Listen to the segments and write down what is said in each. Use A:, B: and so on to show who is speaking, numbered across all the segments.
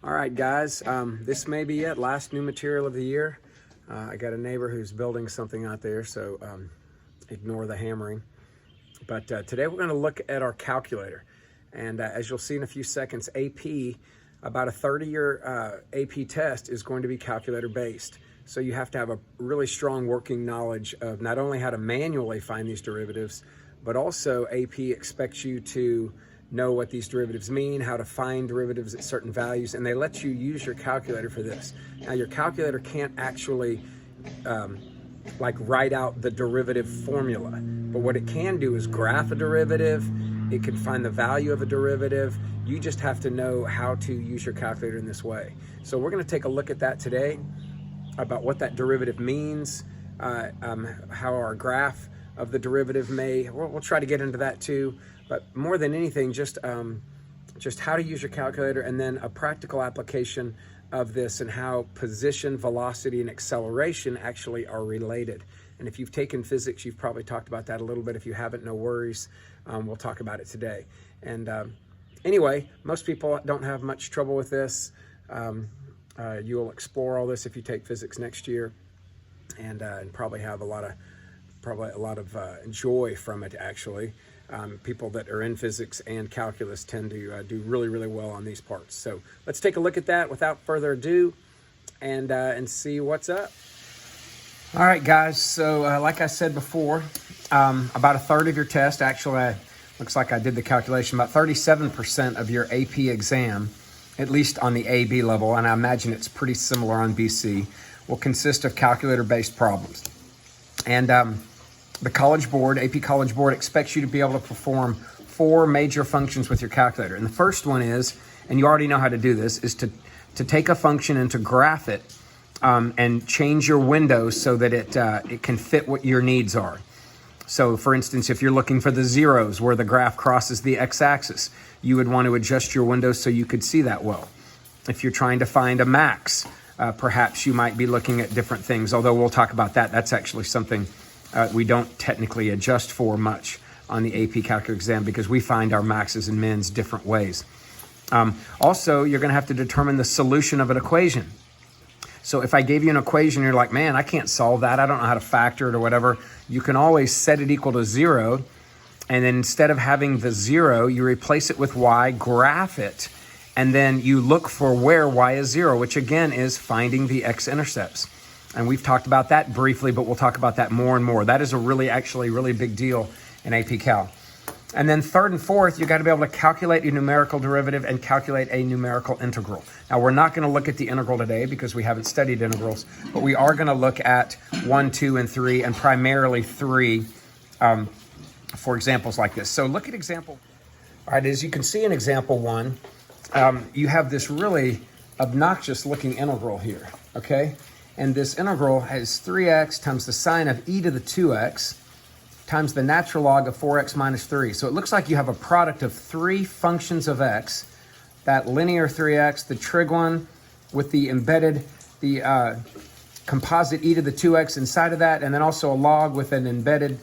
A: All right, guys, this may be it. Last new material of the year. I got a neighbor who's building something out there, so ignore the hammering. But today we're going to look at our calculator. And as you'll see in a few seconds, AP, about a 30-year AP test is going to be calculator based. So you have to have a really strong working knowledge of not only how to manually find these derivatives, but also AP expects you to know what these derivatives mean, how to find derivatives at certain values, and they let you use your calculator for this. Now your calculator can't actually like write out the derivative formula, but what it can do is graph a derivative. It can find the value of a derivative. You just have to know how to use your calculator in this way. So we're going to take a look at that today, about what that derivative means, how our graph of the derivative we'll try to get into that too, but more than anything, just how to use your calculator, and then a practical application of this and how position, velocity, and acceleration actually are related. And if you've taken physics, you've probably talked about that a little bit. If you haven't, no worries. We'll talk about it today. And anyway, most people don't have much trouble with this. You'll explore all this if you take physics next year, and probably have a lot of joy from it, actually. People that are in physics and calculus tend to do really, really well on these parts. So let's take a look at that without further ado and see what's up. All right, guys. So like I said before, about a third of your test, actually, looks like I did the calculation, about 37% of your AP exam, at least on the AB level, and I imagine it's pretty similar on BC, will consist of calculator-based problems. And the College Board, AP College Board, expects you to be able to perform 4 major functions with your calculator. And the first one is, and you already know how to do this, is to take a function and to graph it and change your windows so that it can fit what your needs are. So for instance, if you're looking for the zeros where the graph crosses the x-axis, you would want to adjust your windows so you could see that well. If you're trying to find a max, perhaps you might be looking at different things, although we'll talk about that. That's actually something we don't technically adjust for much on the AP Calculus exam because we find our maxes and mins different ways. Also, you're going to have to determine the solution of an equation. So if I gave you an equation, you're like, man, I can't solve that. I don't know how to factor it or whatever. You can always set it equal to 0. And then instead of having the 0, you replace it with y, graph it, and then you look for where y is 0, which again is finding the x-intercepts. And we've talked about that briefly, but we'll talk about that more and more. That is a really big deal in AP Cal. And then third and fourth, you got to be able to calculate a numerical derivative and calculate a numerical integral. Now, we're not going to look at the integral today because we haven't studied integrals, but we are going to look at 1, 2, and 3, and primarily 3 for examples like this. So look at example. All right, as you can see in example 1, you have this really obnoxious looking integral here, okay? And this integral has 3x times the sine of e to the 2x times the natural log of 4x minus 3. So it looks like you have a product of 3 functions of x, that linear 3x, the trig one with the embedded, the composite e to the 2x inside of that, and then also a log with an embedded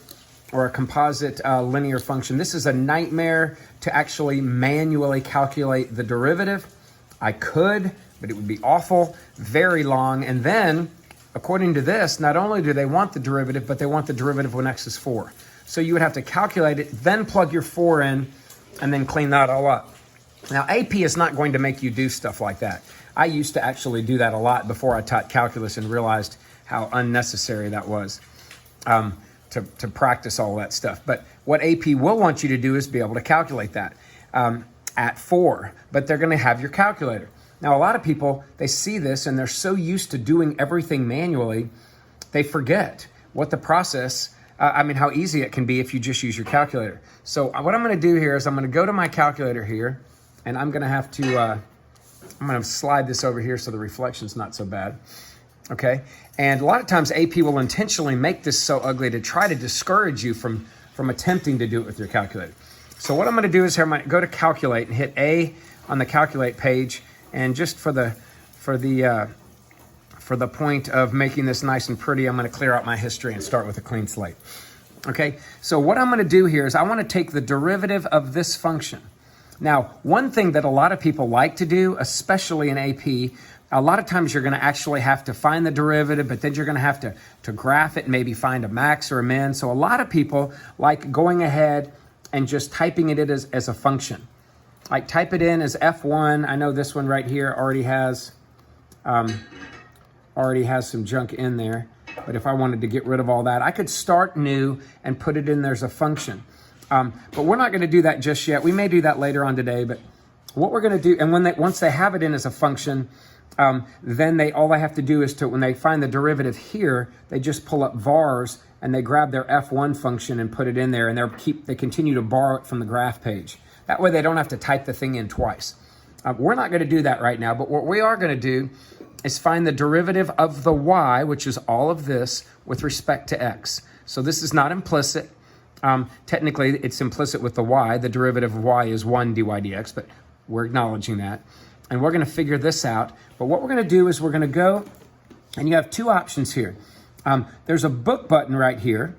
A: or a composite linear function. This is a nightmare to actually manually calculate the derivative. I could, but it would be awful, very long. And then, according to this, not only do they want the derivative, but they want the derivative when x is 4. So you would have to calculate it, then plug your 4 in, and then clean that all up. Now, AP is not going to make you do stuff like that. I used to actually do that a lot before I taught calculus and realized how unnecessary that was to practice all that stuff. But what AP will want you to do is be able to calculate that at 4, but they're going to have your calculator. Now, a lot of people, they see this and they're so used to doing everything manually, they forget what the process, how easy it can be if you just use your calculator. So what I'm going to do here is I'm going to go to my calculator here, and I'm going to have to, I'm going to slide this over here so the reflection's not so bad. Okay. And a lot of times AP will intentionally make this so ugly to try to discourage you from attempting to do it with your calculator. So what I'm going to do is here, I'm going to go to calculate and hit A on the calculate page. And just for the point of making this nice and pretty, I'm going to clear out my history and start with a clean slate. Okay, so what I'm going to do here is I want to take the derivative of this function. Now, one thing that a lot of people like to do, especially in AP, a lot of times you're going to actually have to find the derivative, but then you're going to have to graph it and maybe find a max or a min. So a lot of people like going ahead and just typing it in as a function. Like type it in as F1. I know this one right here already has some junk in there. But if I wanted to get rid of all that, I could start new and put it in there as a function. But we're not going to do that just yet. We may do that later on today. But what we're going to do, and once they have it in as a function, then all they have to do is when they find the derivative here, they just pull up vars and they grab their F1 function and put it in there, and they continue to borrow it from the graph page. That way they don't have to type the thing in twice. We're not going to do that right now, but what we are going to do is find the derivative of the y, which is all of this, with respect to x. So this is not implicit. Technically, it's implicit with the y. The derivative of y is 1 dy dx, but we're acknowledging that. And we're going to figure this out. But what we're going to do is we're going to go, and you have two options here. There's a book button right here.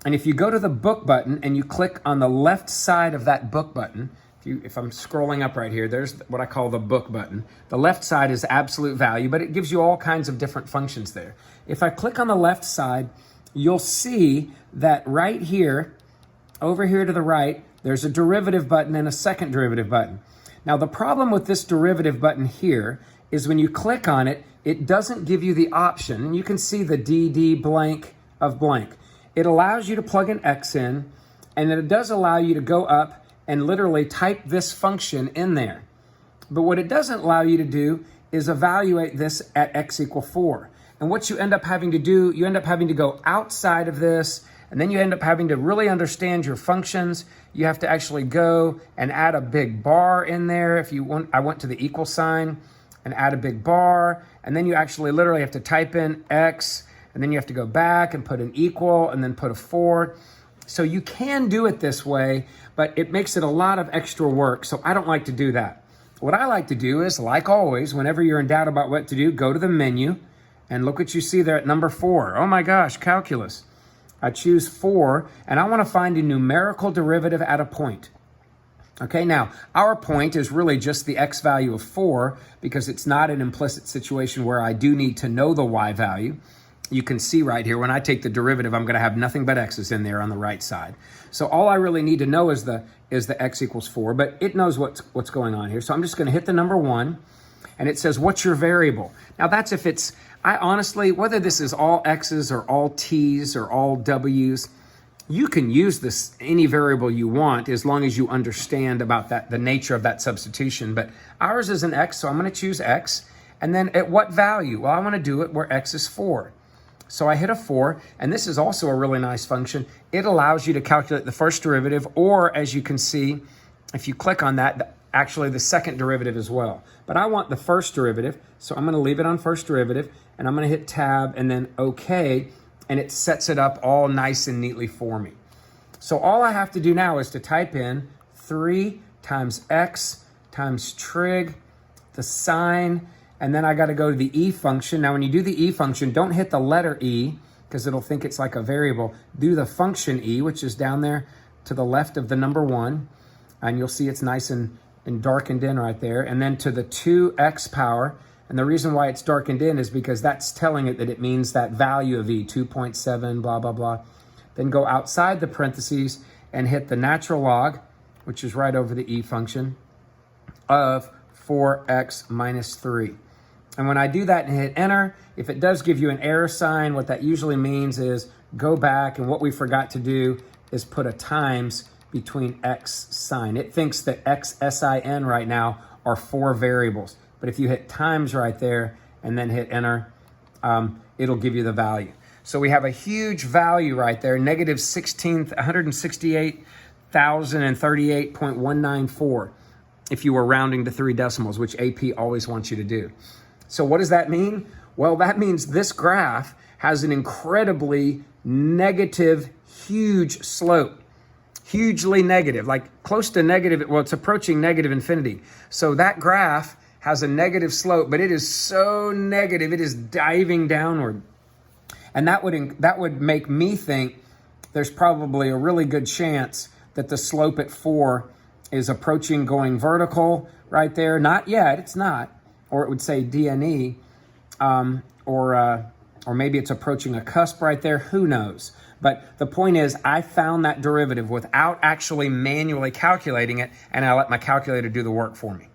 A: And if you go to the book button and you click on the left side of that book button, if I'm scrolling up right here, there's what I call the book button. The left side is absolute value, but it gives you all kinds of different functions there. If I click on the left side, you'll see that right here, over here to the right, there's a derivative button and a second derivative button. Now, the problem with this derivative button here is when you click on it, it doesn't give you the option, and you can see the dd blank of blank. It allows you to plug an x in, and it does allow you to go up and literally type this function in there. But what it doesn't allow you to do is evaluate this at x equal 4. And what you end up having to do, you end up having to go outside of this, and then you end up having to really understand your functions. You have to actually go and add a big bar in there. If you want, I went to the equal sign and add a big bar, and then you actually literally have to type in x, and then you have to go back and put an equal and then put a 4. So you can do it this way, but it makes it a lot of extra work. So I don't like to do that. What I like to do is, like always, whenever you're in doubt about what to do, go to the menu and look what you see there at number 4. Oh my gosh, calculus. I choose 4, and I want to find a numerical derivative at a point. Okay, now our point is really just the x value of 4 because it's not an implicit situation where I do need to know the y value. You can see right here, when I take the derivative, I'm going to have nothing but x's in there on the right side. So all I really need to know is the x equals 4, but it knows what's going on here. So I'm just going to hit the number 1, and it says, what's your variable? Now that's if it's, I honestly, whether this is all x's or all t's or all w's, you can use this any variable you want as long as you understand about the nature of that substitution. But ours is an x, so I'm going to choose x. And then at what value? Well, I want to do it where x is 4. So I hit a 4, and this is also a really nice function. It allows you to calculate the first derivative, or as you can see, if you click on that, actually the second derivative as well. But I want the first derivative, so I'm going to leave it on first derivative, and I'm going to hit tab and then OK, and it sets it up all nice and neatly for me. So all I have to do now is to type in 3 times x times trig, the sign, and then I got to go to the e function. Now, when you do the e function, don't hit the letter e because it'll think it's like a variable. Do the function e, which is down there to the left of the number 1, and you'll see it's nice and darkened in right there. And then to the 2x power, and the reason why it's darkened in is because that's telling it that it means that value of e, 2.7, blah, blah, blah. Then go outside the parentheses and hit the natural log, which is right over the e function, of 4x minus 3. And when I do that and hit enter, if it does give you an error sign, what that usually means is go back, and what we forgot to do is put a times between x sign. It thinks that x, sin right now are 4 variables. But if you hit times right there and then hit enter, it'll give you the value. So we have a huge value right there, negative 168,038.194 if you were rounding to 3 decimals, which AP always wants you to do. So what does that mean? Well, that means this graph has an incredibly negative, huge slope. Hugely negative, like close to negative, well, it's approaching negative infinity. So that graph has a negative slope, but it is so negative, it is diving downward. And that would make me think there's probably a really good chance that the slope at 4 is approaching going vertical right there. Not yet, it's not. Or it would say DNE, or maybe it's approaching a cusp right there, who knows? But the point is, I found that derivative without actually manually calculating it, and I let my calculator do the work for me.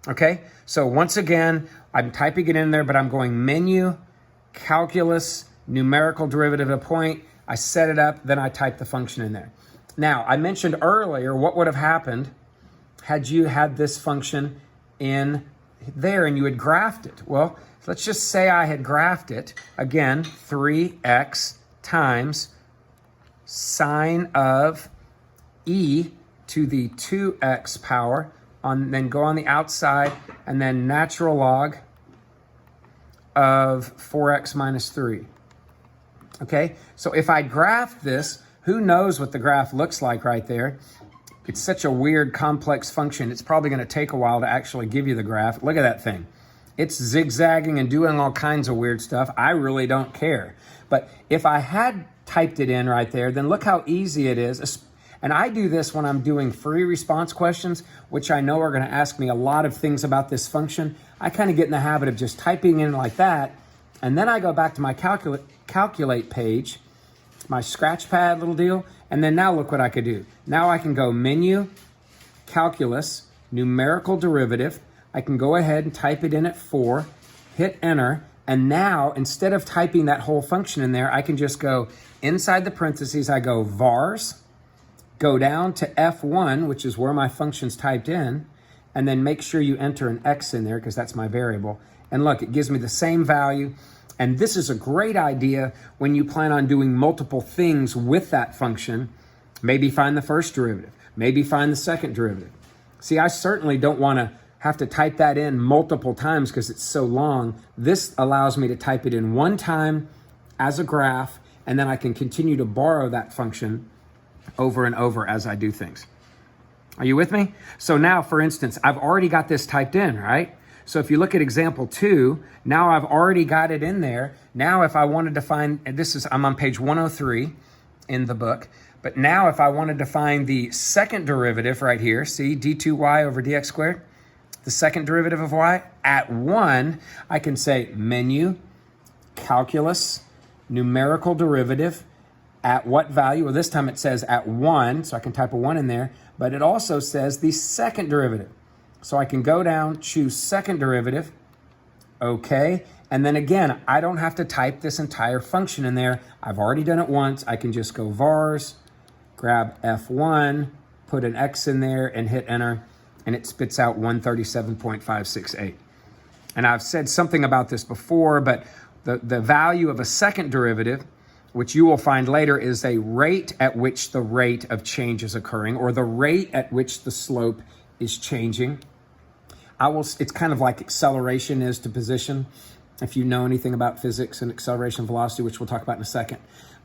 A: Okay, so once again, I'm typing it in there, but I'm going menu, calculus, numerical derivative at a point. I set it up, then I type the function in there. Now, I mentioned earlier what would have happened had you had this function in there and you had graphed it. Well, let's just say I had graphed it. Again, 3x times sine of e to the 2x power, then go on the outside, and then natural log of 4x minus 3. Okay, so if I graphed this, who knows what the graph looks like right there? It's such a weird, complex function. It's probably going to take a while to actually give you the graph. Look at that thing. It's zigzagging and doing all kinds of weird stuff. I really don't care. But if I had typed it in right there, then look how easy it is. And I do this when I'm doing free response questions, which I know are going to ask me a lot of things about this function. I kind of get in the habit of just typing in like that. And then I go back to my calculate page, my scratch pad little deal. And then now look what I could do. Now I can go menu, calculus, numerical derivative. I can go ahead and type it in at 4, hit enter. And now instead of typing that whole function in there, I can just go inside the parentheses. I go vars, go down to F1, which is where my function's typed in, and then make sure you enter an X in there because that's my variable. And look, it gives me the same value. And this is a great idea when you plan on doing multiple things with that function. Maybe find the first derivative, maybe find the second derivative. See, I certainly don't want to have to type that in multiple times because it's so long. This allows me to type it in one time as a graph, and then I can continue to borrow that function over and over as I do things. Are you with me? So now, for instance, I've already got this typed in, right? So if you look at example 2, now I've already got it in there. Now if I wanted to find, and I'm on page 103 in the book, but now if I wanted to find the second derivative right here, see d2y over dx squared, the second derivative of y, at 1, I can say menu, calculus, numerical derivative, at what value? Well, this time it says at 1, so I can type a 1 in there, but it also says the second derivative. So I can go down, choose second derivative, okay, and then again, I don't have to type this entire function in there. I've already done it once. I can just go vars, grab F1, put an X in there, and hit enter, and it spits out 137.568. And I've said something about this before, but the value of a second derivative, which you will find later, is a rate at which the rate of change is occurring, or the rate at which the slope is changing. It's kind of like acceleration is to position, if you know anything about physics and acceleration velocity, which we'll talk about in a second.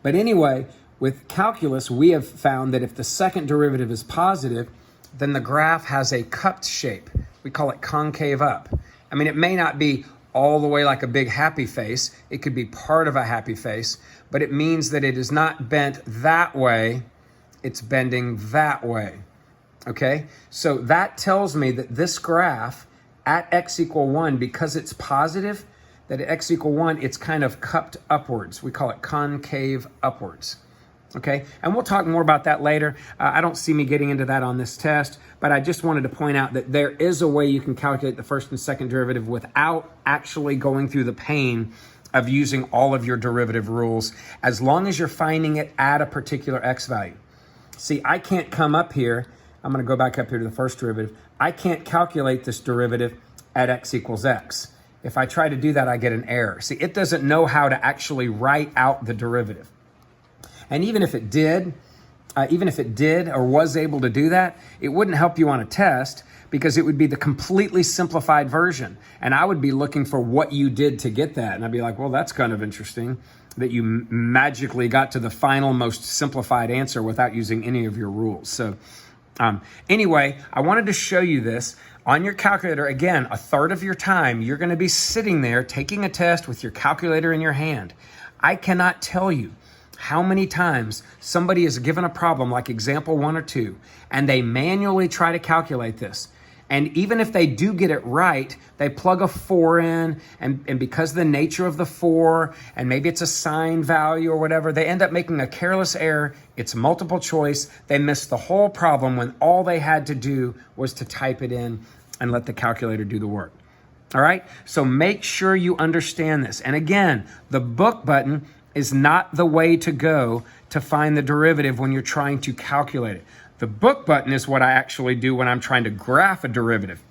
A: But anyway, with calculus, we have found that if the second derivative is positive, then the graph has a cupped shape. We call it concave up. I mean, it may not be all the way like a big happy face. It could be part of a happy face, but it means that it is not bent that way. It's bending that way. Okay, so that tells me that this graph at x equal 1, because it's positive, that at x equal 1, it's kind of cupped upwards. We call it concave upwards. Okay, and we'll talk more about that later. I don't see me getting into that on this test, but I just wanted to point out that there is a way you can calculate the first and second derivative without actually going through the pain of using all of your derivative rules, as long as you're finding it at a particular x value. See, I can't come up here. I'm going to go back up here to the first derivative. I can't calculate this derivative at x equals x. If I try to do that, I get an error. See, it doesn't know how to actually write out the derivative. And even if it did or was able to do that, it wouldn't help you on a test because it would be the completely simplified version. And I would be looking for what you did to get that. And I'd be like, well, that's kind of interesting that you magically got to the final, most simplified answer without using any of your rules. So anyway, I wanted to show you this. On your calculator, again, a third of your time, you're going to be sitting there taking a test with your calculator in your hand. I cannot tell you how many times somebody is given a problem like example 1 or 2, and they manually try to calculate this. And even if they do get it right, they plug a 4 in, and because of the nature of the 4, and maybe it's a sign value or whatever, they end up making a careless error. It's multiple choice. They miss the whole problem when all they had to do was to type it in and let the calculator do the work. All right? So make sure you understand this. And again, the book button is not the way to go to find the derivative when you're trying to calculate it. The book button is what I actually do when I'm trying to graph a derivative,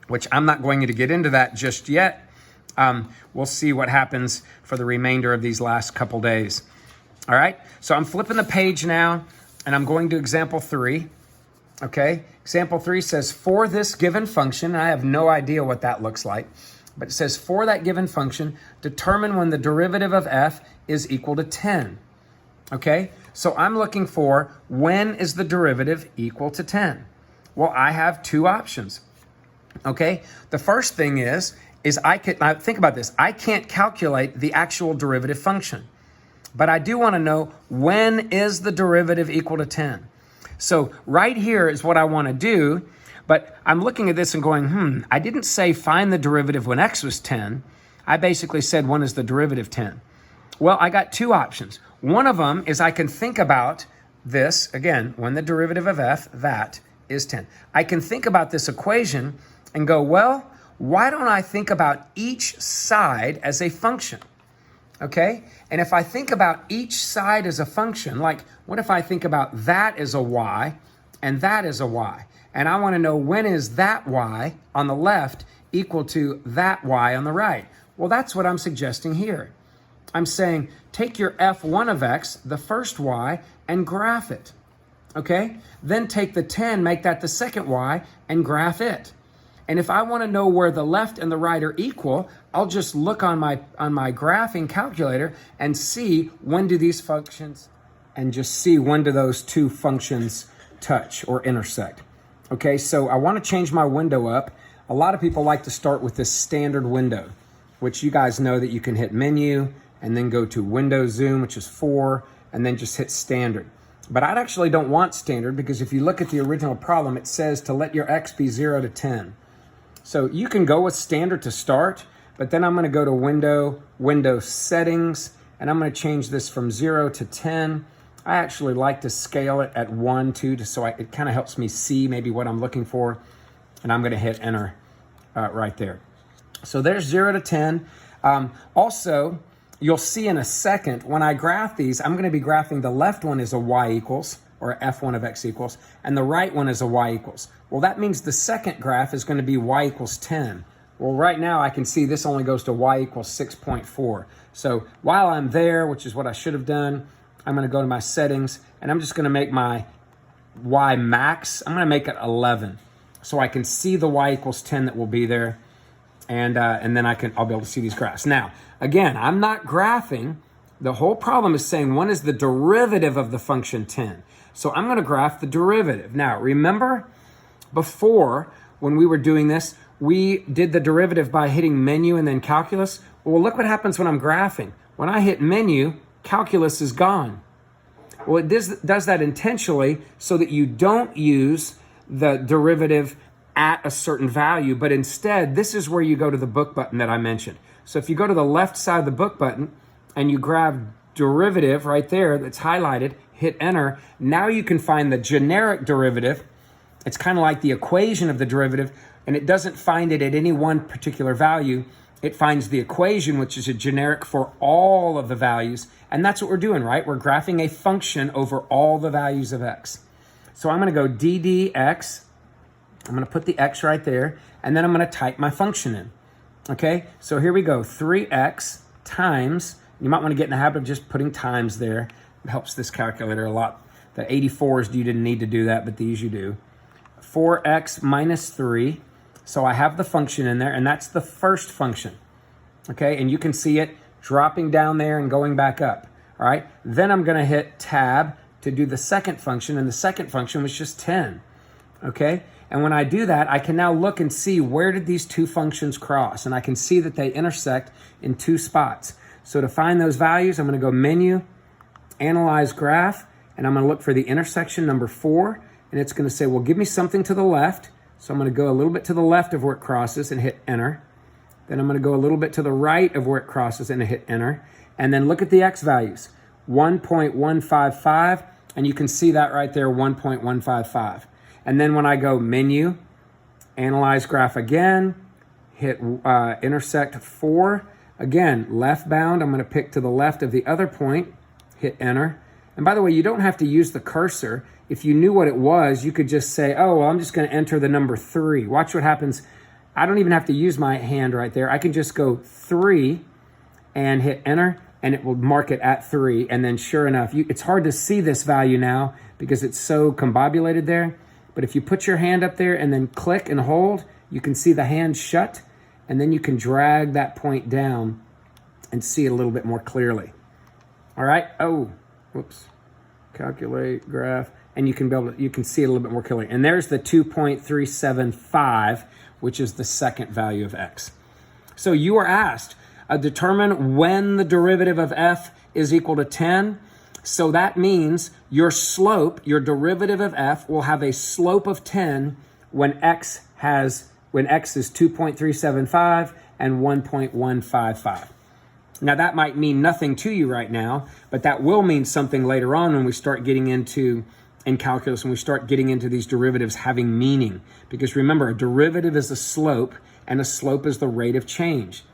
A: which I'm not going to get into that just yet. We'll see what happens for the remainder of these last couple days. All right, so I'm flipping the page now, and I'm going to example 3. Okay, example 3 says, for this given function, and I have no idea what that looks like, but it says, for that given function, determine when the derivative of f is equal to 10. Okay, so I'm looking for when is the derivative equal to 10? Well, I have 2 options. Okay, the first thing is think about this. I can't calculate the actual derivative function, but I do want to know when is the derivative equal to 10. So right here is what I want to do, but I'm looking at this and going, I didn't say find the derivative when x was 10. I basically said when is the derivative 10? Well, I got 2 options. One of them is I can think about this, again, when the derivative of f, that is 10. I can think about this equation and go, well, why don't I think about each side as a function? Okay? And if I think about each side as a function, like what if I think about that as a y and that as a y? And I want to know when is that y on the left equal to that y on the right? Well, that's what I'm suggesting here. I'm saying take your f1 of x, the first y, and graph it. Okay? Then take the 10, make that the second y, and graph it. And if I want to know where the left and the right are equal, I'll just look on my graphing calculator and see when do these functions, and just see when do those 2 functions touch or intersect. Okay, so I want to change my window up. A lot of people like to start with this standard window, which you guys know that you can hit menu and then go to window zoom, which is 4, and then just hit standard. But I actually don't want standard, because if you look at the original problem, it says to let your x be 0 to 10. So you can go with standard to start, but then I'm going to go to window settings, and I'm going to change this from 0 to 10. I actually like to scale it at 1, 2, so it kind of helps me see maybe what I'm looking for. And I'm going to hit enter right there. So there's 0 to 10. Also, you'll see in a second, when I graph these, I'm going to be graphing the left one is a y equals, or f1 of x equals, and the right one is a y equals. Well, that means the second graph is going to be y equals 10. Well, right now I can see this only goes to y equals 6.4. So while I'm there, which is what I should have done, I'm going to go to my settings, and I'm just going to make my y max, I'm going to make it 11. So I can see the y equals 10 that will be there, and then I'll be able to see these graphs. Now, again, I'm not graphing. The whole problem is saying when is the derivative of the function 10. So I'm going to graph the derivative. Now, remember before when we were doing this, we did the derivative by hitting menu and then calculus. Well, look what happens when I'm graphing. When I hit menu, calculus is gone. Well, it does that intentionally so that you don't use the derivative at a certain value, but instead, this is where you go to the book button that I mentioned. So if you go to the left side of the book button and you grab derivative right there that's highlighted, hit enter, now you can find the generic derivative. It's kind of like the equation of the derivative, and it doesn't find it at any one particular value. It finds the equation, which is a generic for all of the values, and that's what we're doing, right? We're graphing a function over all the values of x. So I'm going to go ddx. I'm going to put the x right there, and then I'm going to type my function in. Okay, so here we go, 3x times, you might want to get in the habit of just putting times there. It helps this calculator a lot. The 84s, you didn't need to do that, but these you do. 4x minus 3, so I have the function in there, and that's the first function. Okay, and you can see it dropping down there and going back up. All right, then I'm going to hit tab to do the second function, and the second function was just 10. Okay, and when I do that, I can now look and see where did these 2 functions cross, and I can see that they intersect in 2 spots. So to find those values, I'm going to go menu, Analyze Graph, and I'm going to look for the intersection number 4, and it's going to say, well, give me something to the left. So I'm going to go a little bit to the left of where it crosses and hit enter. Then I'm going to go a little bit to the right of where it crosses and hit enter. And then look at the X values, 1.155, and you can see that right there, 1.155. And then when I go Menu, Analyze Graph again, hit intersect 4, again, left bound, I'm going to pick to the left of the other point, hit enter. And by the way, you don't have to use the cursor. If you knew what it was, you could just say, oh, well, I'm just going to enter the number 3. Watch what happens. I don't even have to use my hand right there. I can just go 3 and hit enter, and it will mark it at 3. And then sure enough, it's hard to see this value now because it's so combobulated there. But if you put your hand up there and then click and hold, you can see the hand shut, and then you can drag that point down and see it a little bit more clearly. All right. Oh, whoops. Calculate graph. And you can see it a little bit more clearly. And there's the 2.375, which is the second value of X. So you are asked, determine when the derivative of F is equal to 10. So that means your slope, your derivative of F, will have a slope of 10 when X is 2.375 and 1.155. Now that might mean nothing to you right now, but that will mean something later on when we start getting into in calculus, when we start getting into these derivatives having meaning. Because remember, a derivative is a slope, and a slope is the rate of change.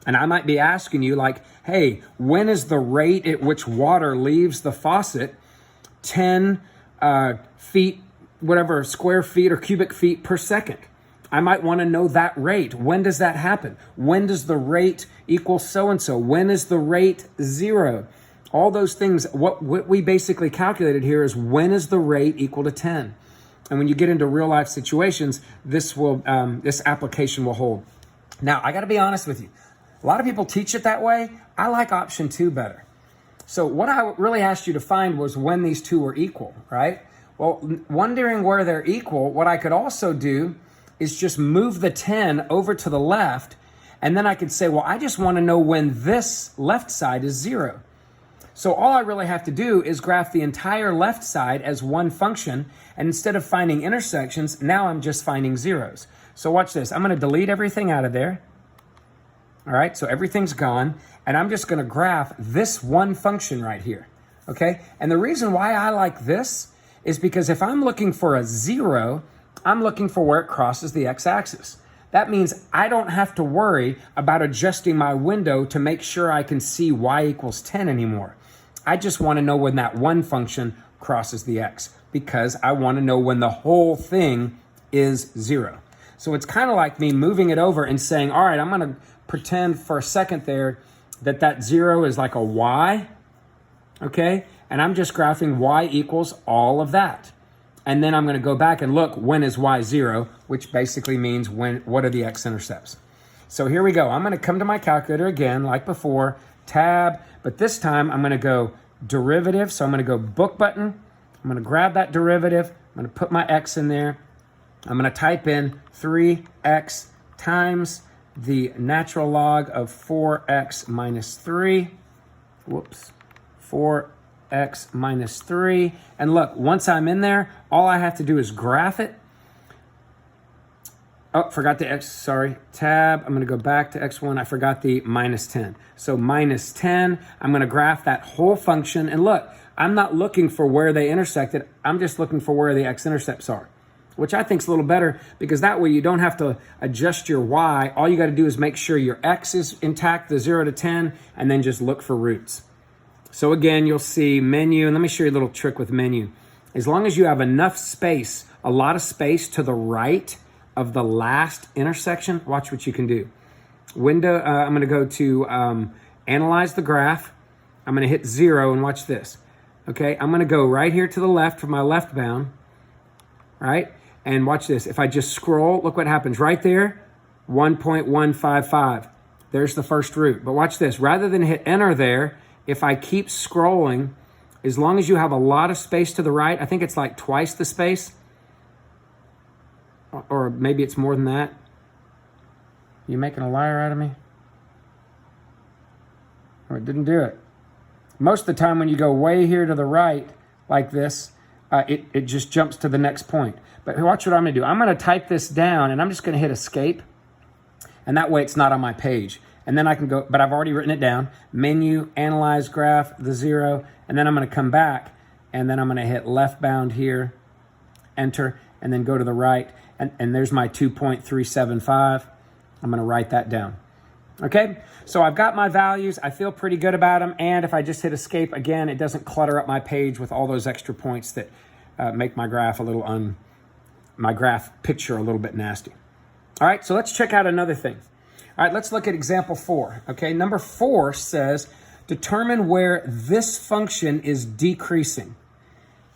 A: And I might be asking you like, hey, when is the rate at which water leaves the faucet 10 feet, whatever, square feet or cubic feet per second? I might want to know that rate. When does that happen? When does the rate equal so-and-so? When is the rate 0? All those things, what we basically calculated here is when is the rate equal to 10? And when you get into real life situations, this application will hold. Now, I got to be honest with you. A lot of people teach it that way. I like option 2 better. So what I really asked you to find was when these two are equal, right? Well, wondering where they're equal, what I could also do is just move the 10 over to the left, and then I could say, well, I just want to know when this left side is 0. So all I really have to do is graph the entire left side as one function, and instead of finding intersections, now I'm just finding zeros. So watch this. I'm going to delete everything out of there. All right, so everything's gone, and I'm just going to graph this one function right here, okay? And the reason why I like this is because if I'm looking for a 0, I'm looking for where it crosses the x-axis. That means I don't have to worry about adjusting my window to make sure I can see y equals 10 anymore. I just want to know when that one function crosses the x, because I want to know when the whole thing is 0. So it's kind of like me moving it over and saying, all right, I'm going to pretend for a second there that 0 is like a y, okay? And I'm just graphing y equals all of that. And then I'm going to go back and look, when is y 0, which basically means what are the x-intercepts. So here we go. I'm going to come to my calculator again, like before, tab, but this time I'm going to go derivative. So I'm going to go book button. I'm going to grab that derivative. I'm going to put my x in there. I'm going to type in 3x times the natural log of 4x minus 3. Whoops. 4x minus 3. And look, once I'm in there, all I have to do is graph it. Oh, forgot the x, sorry, tab. I'm going to go back to x1. I forgot the minus 10. So minus 10, I'm going to graph that whole function. And look, I'm not looking for where they intersected. I'm just looking for where the x-intercepts are, which I think is a little better because that way you don't have to adjust your y. All you got to do is make sure your x is intact, the 0 to 10, and then just look for roots. So again, you'll see menu, and let me show you a little trick with menu. As long as you have enough space, a lot of space to the right of the last intersection, watch what you can do. Window, I'm going to go to analyze the graph. I'm going to hit 0 and watch this. Okay, I'm going to go right here to the left for my left bound, right? And watch this. If I just scroll, look what happens right there, 1.155. There's the first root. But watch this. Rather than hit enter there, if I keep scrolling, as long as you have a lot of space to the right, I think it's like twice the space, or maybe it's more than that. You making a liar out of me? Or it didn't do it. Most of the time when you go way here to the right like this, it just jumps to the next point. But watch what I'm gonna do. I'm gonna type this down and I'm just gonna hit escape. And that way it's not on my page. And then I can go, but I've already written it down. Menu, analyze graph, the 0. And then I'm gonna come back and then I'm gonna hit left bound here, enter, and then go to the right. And there's my 2.375. I'm gonna write that down. Okay, so I've got my values. I feel pretty good about them. And if I just hit escape again, it doesn't clutter up my page with all those extra points that make my graph my graph picture a little bit nasty. All right, so let's check out another thing. All right, let's look at example 4. Okay, number 4 says, determine where this function is decreasing.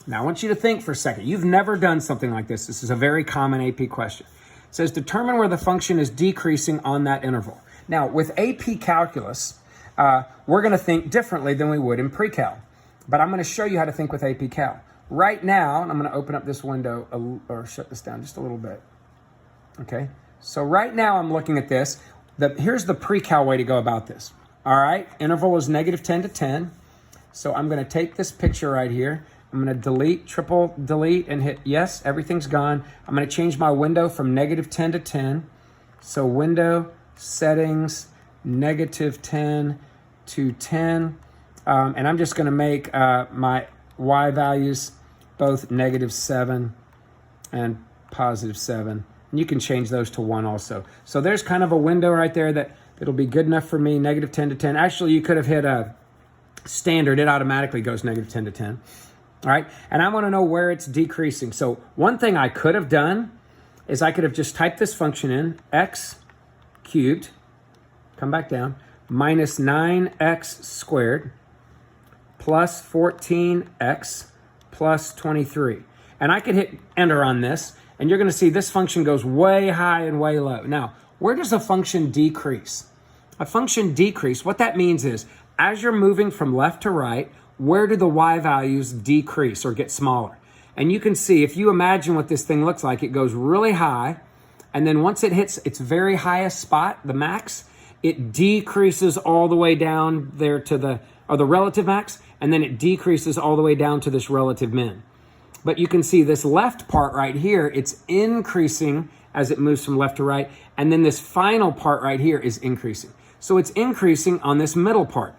A: Now, I want you to think for a second. You've never done something like this. This is a very common AP question. It says, determine where the function is decreasing on that interval. Now, with AP Calculus, we're going to think differently than we would in Pre-Cal. But I'm going to show you how to think with AP Cal. Right now, and I'm going to open up this window or shut this down just a little bit. Okay, so right now I'm looking at this. Here's the Pre-Cal way to go about this. All right, interval is -10 to 10. So I'm going to take this picture right here. I'm going to delete, triple delete, and hit yes, everything's gone. I'm going to change my window from -10 to 10. So window settings, -10 to 10. And I'm just going to make my Y values both -7 and +7. And you can change those to 1 also. So there's kind of a window right there that'll be good enough for me, -10 to 10. Actually, you could have hit a standard. It automatically goes -10 to 10. All right, and I want to know where it's decreasing. So one thing I could have done is I could have just typed this function in, x cubed, come back down, minus 9x squared plus 14x plus 23. And I could hit enter on this, and you're going to see this function goes way high and way low. Now, where does a function decrease? A function decrease, what that means is, as you're moving from left to right, where do the Y values decrease or get smaller? And you can see, if you imagine what this thing looks like, it goes really high, and then once it hits its very highest spot, the max, it decreases all the way down there to the relative max, and then it decreases all the way down to this relative min. But you can see this left part right here, it's increasing as it moves from left to right, and then this final part right here is increasing. So it's increasing on this middle part.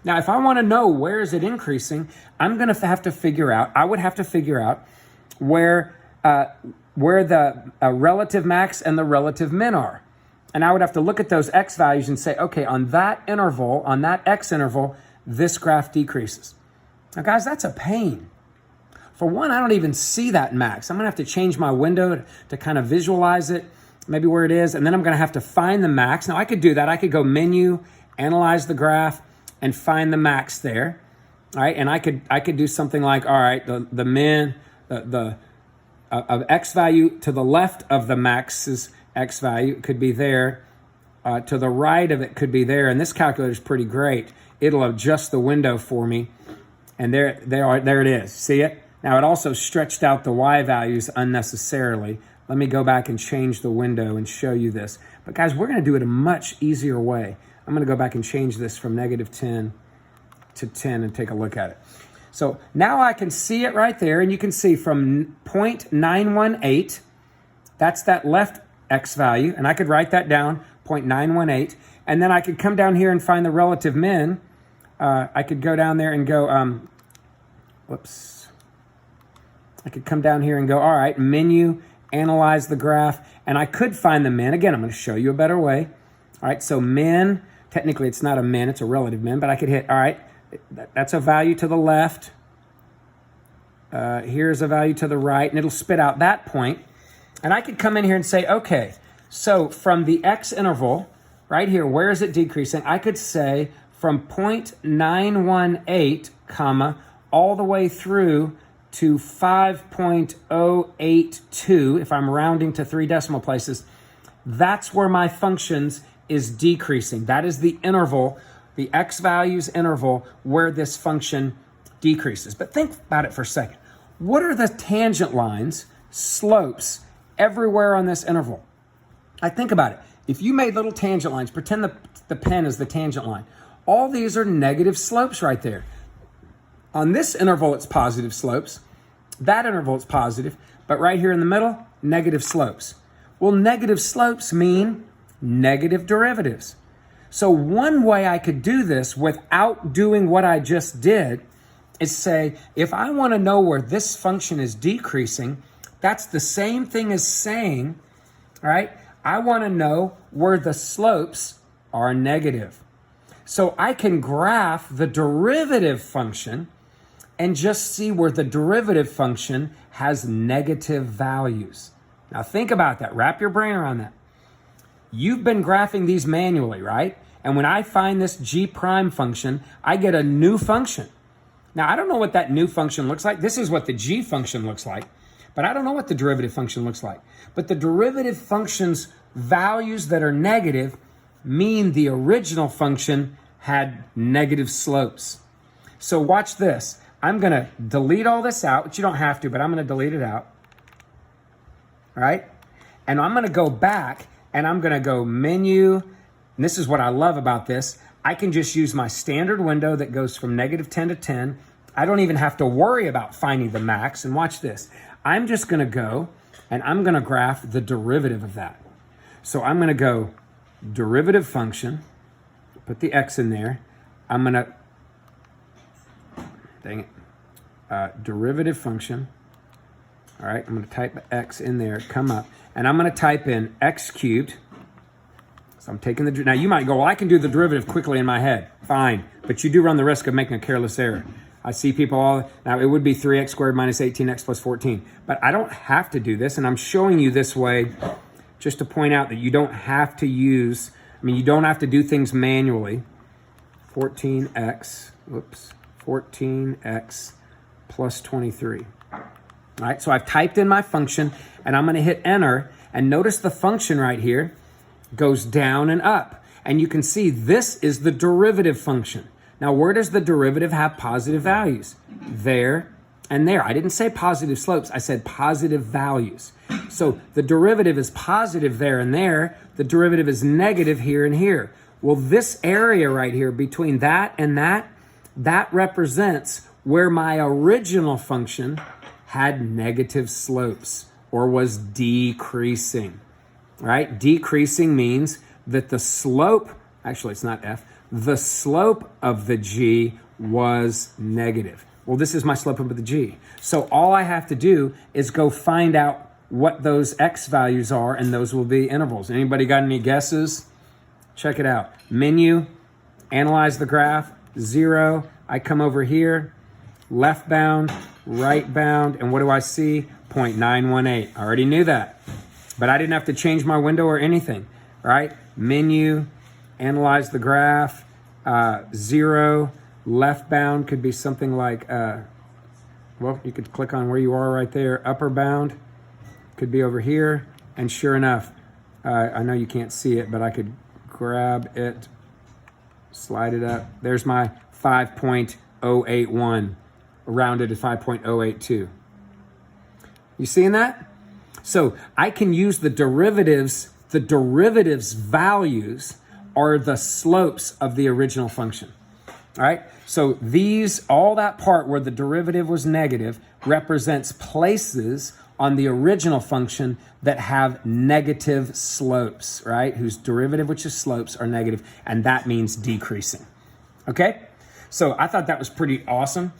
A: Now, if I want to know where is it increasing, I'm going to have to figure out, I would have to figure out where the relative max and the relative min are. And I would have to look at those x values and say, okay, on that interval, on that x interval, this graph decreases. Now, guys, that's a pain. For one, I don't even see that max. I'm going to have to change my window to kind of visualize it, maybe where it is, and then I'm going to have to find the max. Now, I could do that. I could go menu, analyze the graph, and find the max there. All right, and I could do something like, all right, the min, of x value to the left of the max's x value could be there. To the right of it could be there, and this calculator is pretty great. It'll adjust the window for me, and there it is. See it? Now it also stretched out the Y values unnecessarily. Let me go back and change the window and show you this. But guys, we're going to do it a much easier way. I'm going to go back and change this from -10 to 10 and take a look at it. So now I can see it right there, and you can see from 0.918, that's that left x value, and I could write that down, 0.918, and then I could come down here and find the relative min. I could go down there and go, I could come down here and go, all right, menu, analyze the graph, and I could find the min. Again, I'm going to show you a better way. All right, so min, technically it's not a min, it's a relative min, but I could hit, all right, that's a value to the left. Here's a value to the right, and it'll spit out that point. And I could come in here and say, okay, so from the x interval, right here, where is it decreasing? I could say from 0.918, comma, all the way through to 5.082, if I'm rounding to 3 decimal places, that's where my functions is decreasing. That is the interval, the x values interval, where this function decreases. But think about it for a second. What are the tangent lines, slopes, everywhere on this interval? Think about it. If you made little tangent lines, pretend the pen is the tangent line. All these are negative slopes right there. On this interval, it's positive slopes. That interval is positive, but right here in the middle, negative slopes. Well, negative slopes mean negative derivatives. So one way I could do this without doing what I just did is say, if I want to know where this function is decreasing, that's the same thing as saying, all right, I want to know where the slopes are negative. So I can graph the derivative function and just see where the derivative function has negative values. Now think about that. Wrap your brain around that. You've been graphing these manually, right? And when I find this g prime function, I get a new function. Now, I don't know what that new function looks like. This is what the g function looks like, but I don't know what the derivative function looks like. But the derivative function's values that are negative mean the original function had negative slopes. So watch this. I'm going to delete all this out, which you don't have to, but I'm going to delete it out. All right? And I'm going to go back and I'm going to go menu. And this is what I love about this. I can just use my standard window that goes from -10 to 10. I don't even have to worry about finding the max. And watch this. I'm just going to go and I'm going to graph the derivative of that. So I'm going to go derivative function, put the x in there. I'm going to, dang it, derivative function. All right, I'm going to type x in there, come up, and I'm going to type in x cubed. So I'm taking the, now you might go, well, I can do the derivative quickly in my head. Fine, but you do run the risk of making a careless error. I see people all, now it would be 3x squared minus 18x plus 14, but I don't have to do this, and I'm showing you this way just to point out that you don't have to use, I mean, you don't have to do things manually. 14x, whoops, 14x plus 23. All right, so I've typed in my function, and I'm going to hit enter, and notice the function right here goes down and up. And you can see this is the derivative function. Now, where does the derivative have positive values? There and there. I didn't say positive slopes. I said positive values. So the derivative is positive there and there. The derivative is negative here and here. Well, this area right here between that and that represents where my original function had negative slopes or was decreasing, right? Decreasing means that the slope, actually it's not f, the slope of the g was negative. Well, this is my slope of the g. So all I have to do is go find out what those x values are, and those will be intervals. Anybody got any guesses? Check it out. Menu, analyze the graph, 0. I come over here, left bound, right bound, and what do I see? 0.918. I already knew that, but I didn't have to change my window or anything, right? Menu, analyze the graph, 0, left bound could be something like, well, you could click on where you are right there. Upper bound could be over here, and sure enough, I know you can't see it, but I could grab it, slide it up. There's my 5.081, rounded to 5.082. You seeing that? So I can use the derivatives values are the slopes of the original function. All right, so these, all that part where the derivative was negative represents places on the original function that have negative slopes, right? Whose derivative, which is slopes, are negative, and that means decreasing. Okay, so I thought that was pretty awesome.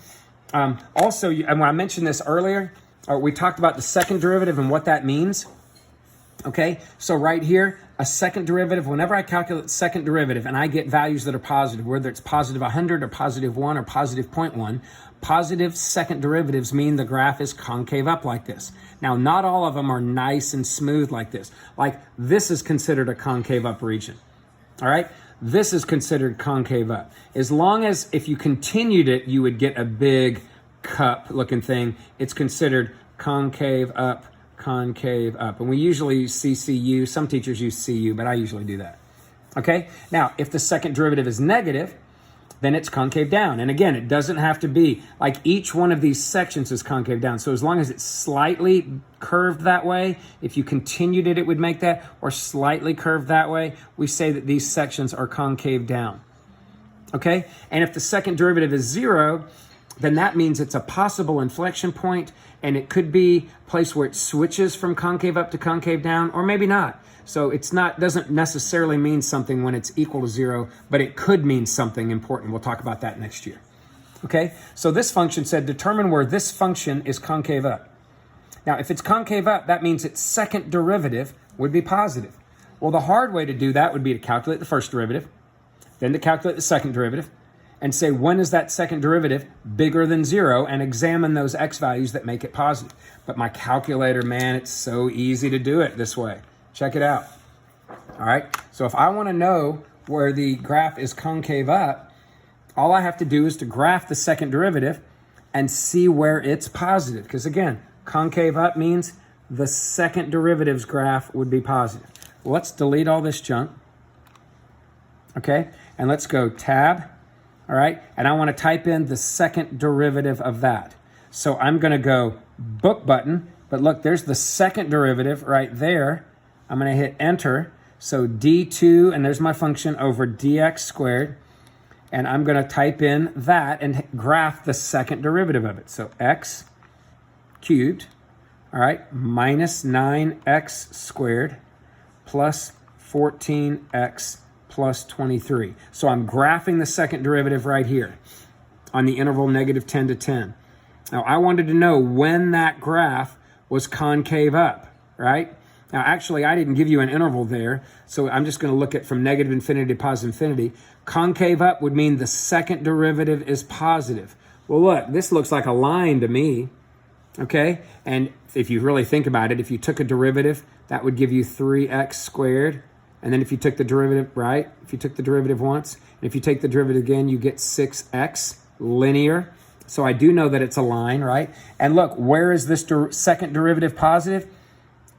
A: Also, and when I mentioned this earlier, we talked about the second derivative and what that means. Okay, so right here, a second derivative, whenever I calculate second derivative and I get values that are positive, whether it's positive 100 or positive 1 or positive 0.1, positive second derivatives mean the graph is concave up like this. Now, not all of them are nice and smooth like this. Like this is considered a concave up region. All right, this is considered concave up. As long as if you continued it, you would get a big cup looking thing. It's considered concave up, concave up. And we usually see CU. Some teachers use CU, but I usually do that. Okay, now if the second derivative is negative, then it's concave down. And again, it doesn't have to be like each one of these sections is concave down. So as long as it's slightly curved that way, if you continued it, it would make that, or slightly curved that way, we say that these sections are concave down. Okay, and if the second derivative is 0, then that means it's a possible inflection point, and it could be a place where it switches from concave up to concave down, or maybe not. So doesn't necessarily mean something when it's equal to 0, but it could mean something important. We'll talk about that next year. Okay, so this function said determine where this function is concave up. Now, if it's concave up, that means its second derivative would be positive. Well, the hard way to do that would be to calculate the first derivative, then to calculate the second derivative, and say when is that second derivative bigger than 0, and examine those x values that make it positive. But my calculator, man, it's so easy to do it this way. Check it out. All right, so if I want to know where the graph is concave up, all I have to do is to graph the second derivative and see where it's positive. Because again, concave up means the second derivative's graph would be positive. Well, let's delete all this junk. Okay, and let's go tab. All right, and I want to type in the second derivative of that. So I'm going to go book button, but look, there's the second derivative right there. I'm going to hit enter. So d2, and there's my function, over dx squared. And I'm going to type in that and graph the second derivative of it. So x cubed, all right, minus 9x squared plus 14x plus 23. So I'm graphing the second derivative right here on the interval -10 to 10. Now, I wanted to know when that graph was concave up, right? Now, actually, I didn't give you an interval there, so I'm just going to look at from -infinity to +infinity. Concave up would mean the second derivative is positive. Well, look, this looks like a line to me, okay? And if you really think about it, if you took a derivative, that would give you 3x squared. And then if you took the derivative, right? If you took the derivative once, and if you take the derivative again, you get 6x, linear. So I do know that it's a line, right? And look, where is this second derivative positive?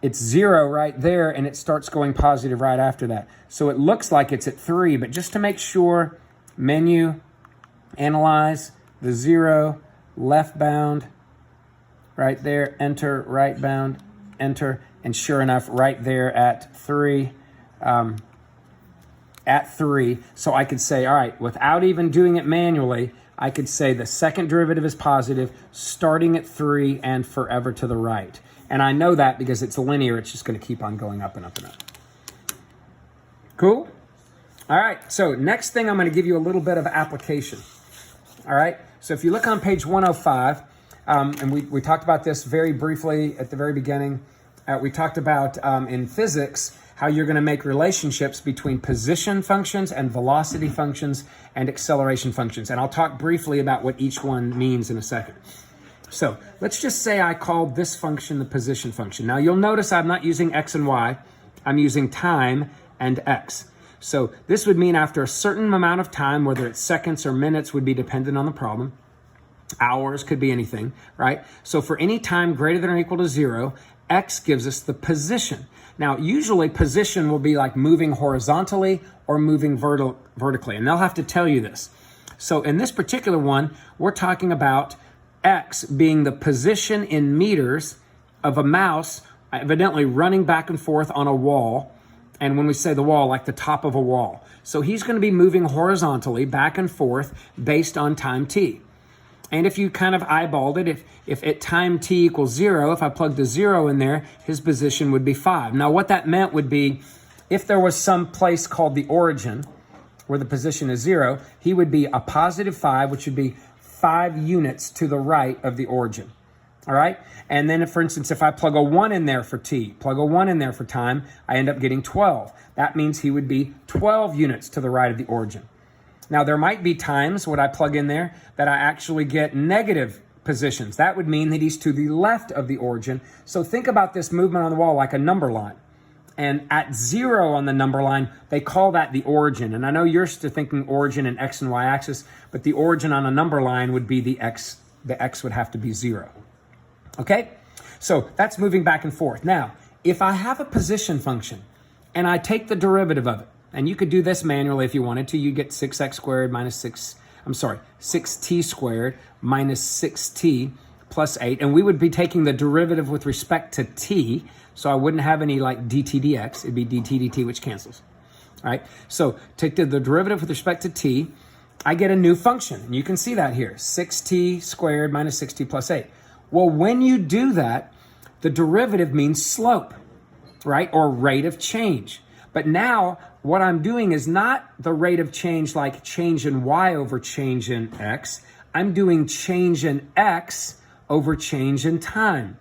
A: It's 0 right there, and it starts going positive right after that. So it looks like it's at 3, but just to make sure, menu, analyze, the 0, left bound, right there, enter, right bound, enter, and sure enough, right there at 3, so I could say, all right, without even doing it manually, I could say the second derivative is positive, starting at 3 and forever to the right. And I know that because it's linear, it's just going to keep on going up and up and up. Cool? All right, so next thing I'm going to give you a little bit of application. All right, so if you look on page 105, and we talked about this very briefly at the very beginning. We talked about in physics how you're going to make relationships between position functions and velocity functions and acceleration functions. And I'll talk briefly about what each one means in a second. So let's just say I called this function the position function. Now you'll notice I'm not using x and y. I'm using time and x. So this would mean after a certain amount of time, whether it's seconds or minutes would be dependent on the problem. Hours could be anything, right? So for any time greater than or equal to 0, x gives us the position. Now, usually position will be like moving horizontally or moving vertically, and they'll have to tell you this. So in this particular one, we're talking about x being the position in meters of a mouse evidently running back and forth on a wall. And when we say the wall, like the top of a wall. So he's going to be moving horizontally back and forth based on time t. And if you kind of eyeballed it, if at time t equals 0, if I plugged a 0 in there, his position would be 5. Now what that meant would be, if there was some place called the origin, where the position is 0, he would be a positive 5, which would be 5 units to the right of the origin. All right? And then, for instance, if I plug a 1 in there for t, plug a 1 in there for time, I end up getting 12. That means he would be 12 units to the right of the origin. Now, there might be times when I plug in there that I actually get negative positions. That would mean that he's to the left of the origin. So think about this movement on the wall like a number line. And at 0 on the number line, they call that the origin. And I know you're used to thinking origin in x and y axis, but the origin on a number line would be the x. The x would have to be 0. Okay? So that's moving back and forth. Now, if I have a position function and I take the derivative of it, and you could do this manually if you wanted to, you get 6x squared minus 6t squared minus 6t plus 8. And we would be taking the derivative with respect to t, so I wouldn't have any like dt dx. It'd be dt dt, which cancels. All right, so take the derivative with respect to t, I get a new function. And you can see that here, 6t squared minus 6t plus 8. Well, when you do that, the derivative means slope, right? Or rate of change. But now what I'm doing is not the rate of change like change in y over change in x. I'm doing change in x over change in time.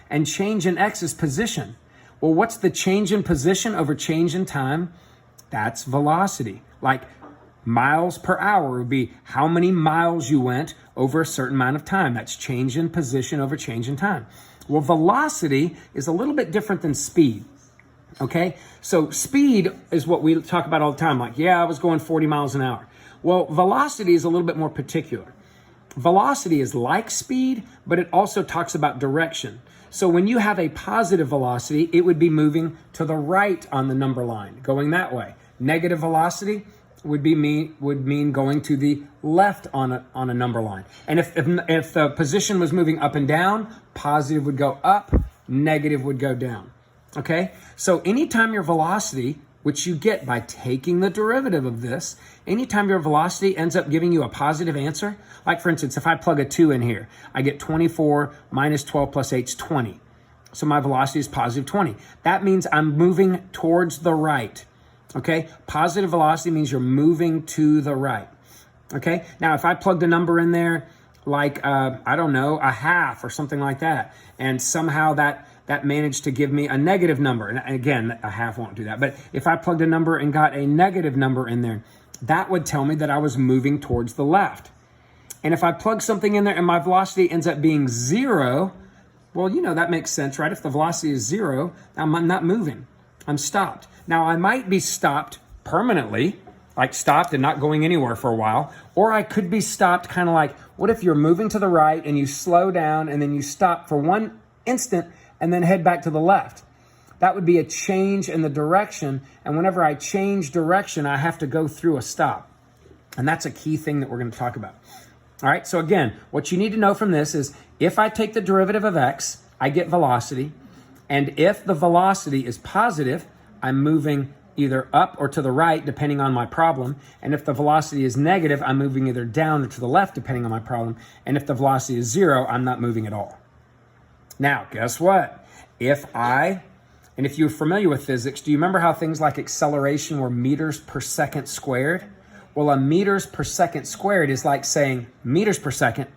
A: And change in x is position. Well, what's the change in position over change in time? That's velocity. Like miles per hour would be how many miles you went over a certain amount of time. That's change in position over change in time. Well, velocity is a little bit different than speed. Okay, so speed is what we talk about all the time. Like, yeah, I was going 40 miles an hour. Well, velocity is a little bit more particular. Velocity is like speed, but it also talks about direction. So when you have a positive velocity, it would be moving to the right on the number line, going that way. Negative velocity would mean going to the left on a number line. And if the position was moving up and down, positive would go up, negative would go down. Okay, so anytime your velocity, which you get by taking the derivative of this, anytime your velocity ends up giving you a positive answer, like for instance, if I plug a 2 in here, I get 24 minus 12 plus 8 is 20. So my velocity is positive 20. That means I'm moving towards the right. Okay, positive velocity means you're moving to the right. Okay, now if I plugged a number in there, like, I don't know, a half or something like that, and somehow that managed to give me a negative number. And again, a half won't do that. But if I plugged a number and got a negative number in there, that would tell me that I was moving towards the left. And if I plug something in there and my velocity ends up being 0, well, you know, that makes sense, right? If the velocity is 0, I'm not moving. I'm stopped. Now, I might be stopped permanently, like stopped and not going anywhere for a while, or I could be stopped kind of like, what if you're moving to the right and you slow down and then you stop for one instant and then head back to the left? That would be a change in the direction. And whenever I change direction, I have to go through a stop. And that's a key thing that we're going to talk about. All right. So again, what you need to know from this is if I take the derivative of x, I get velocity. And if the velocity is positive, I'm moving either up or to the right, depending on my problem. And if the velocity is negative, I'm moving either down or to the left, depending on my problem. And if the velocity is 0, I'm not moving at all. Now, guess what? If you're familiar with physics, do you remember how things like acceleration were meters per second squared? Well, a meters per second squared is like saying meters per second.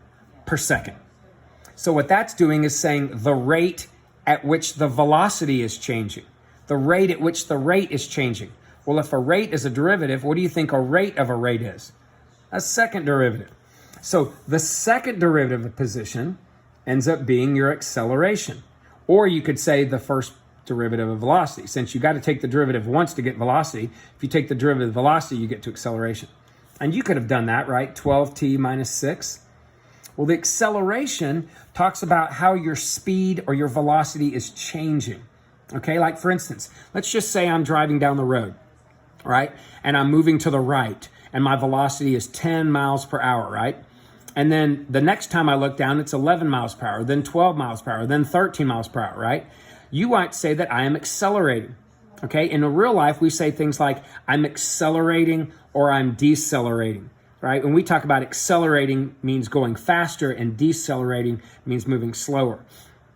A: So what that's doing is saying the rate at which the velocity is changing, the rate at which the rate is changing. Well, if a rate is a derivative, what do you think a rate of a rate is? A second derivative. So the second derivative of position ends up being your acceleration. Or you could say the first derivative of velocity. Since you got to take the derivative once to get velocity, if you take the derivative of velocity, you get to acceleration. And you could have done that, right? 12t minus 6. Well, the acceleration talks about how your speed or your velocity is changing. Okay, like for instance, let's just say I'm driving down the road, right? And I'm moving to the right, and my velocity is 10 miles per hour, right? And then the next time I look down, it's 11 miles per hour, then 12 miles per hour, then 13 miles per hour, right? You might say that I am accelerating, okay? In real life, we say things like I'm accelerating or I'm decelerating, right? When we talk about accelerating means going faster and decelerating means moving slower,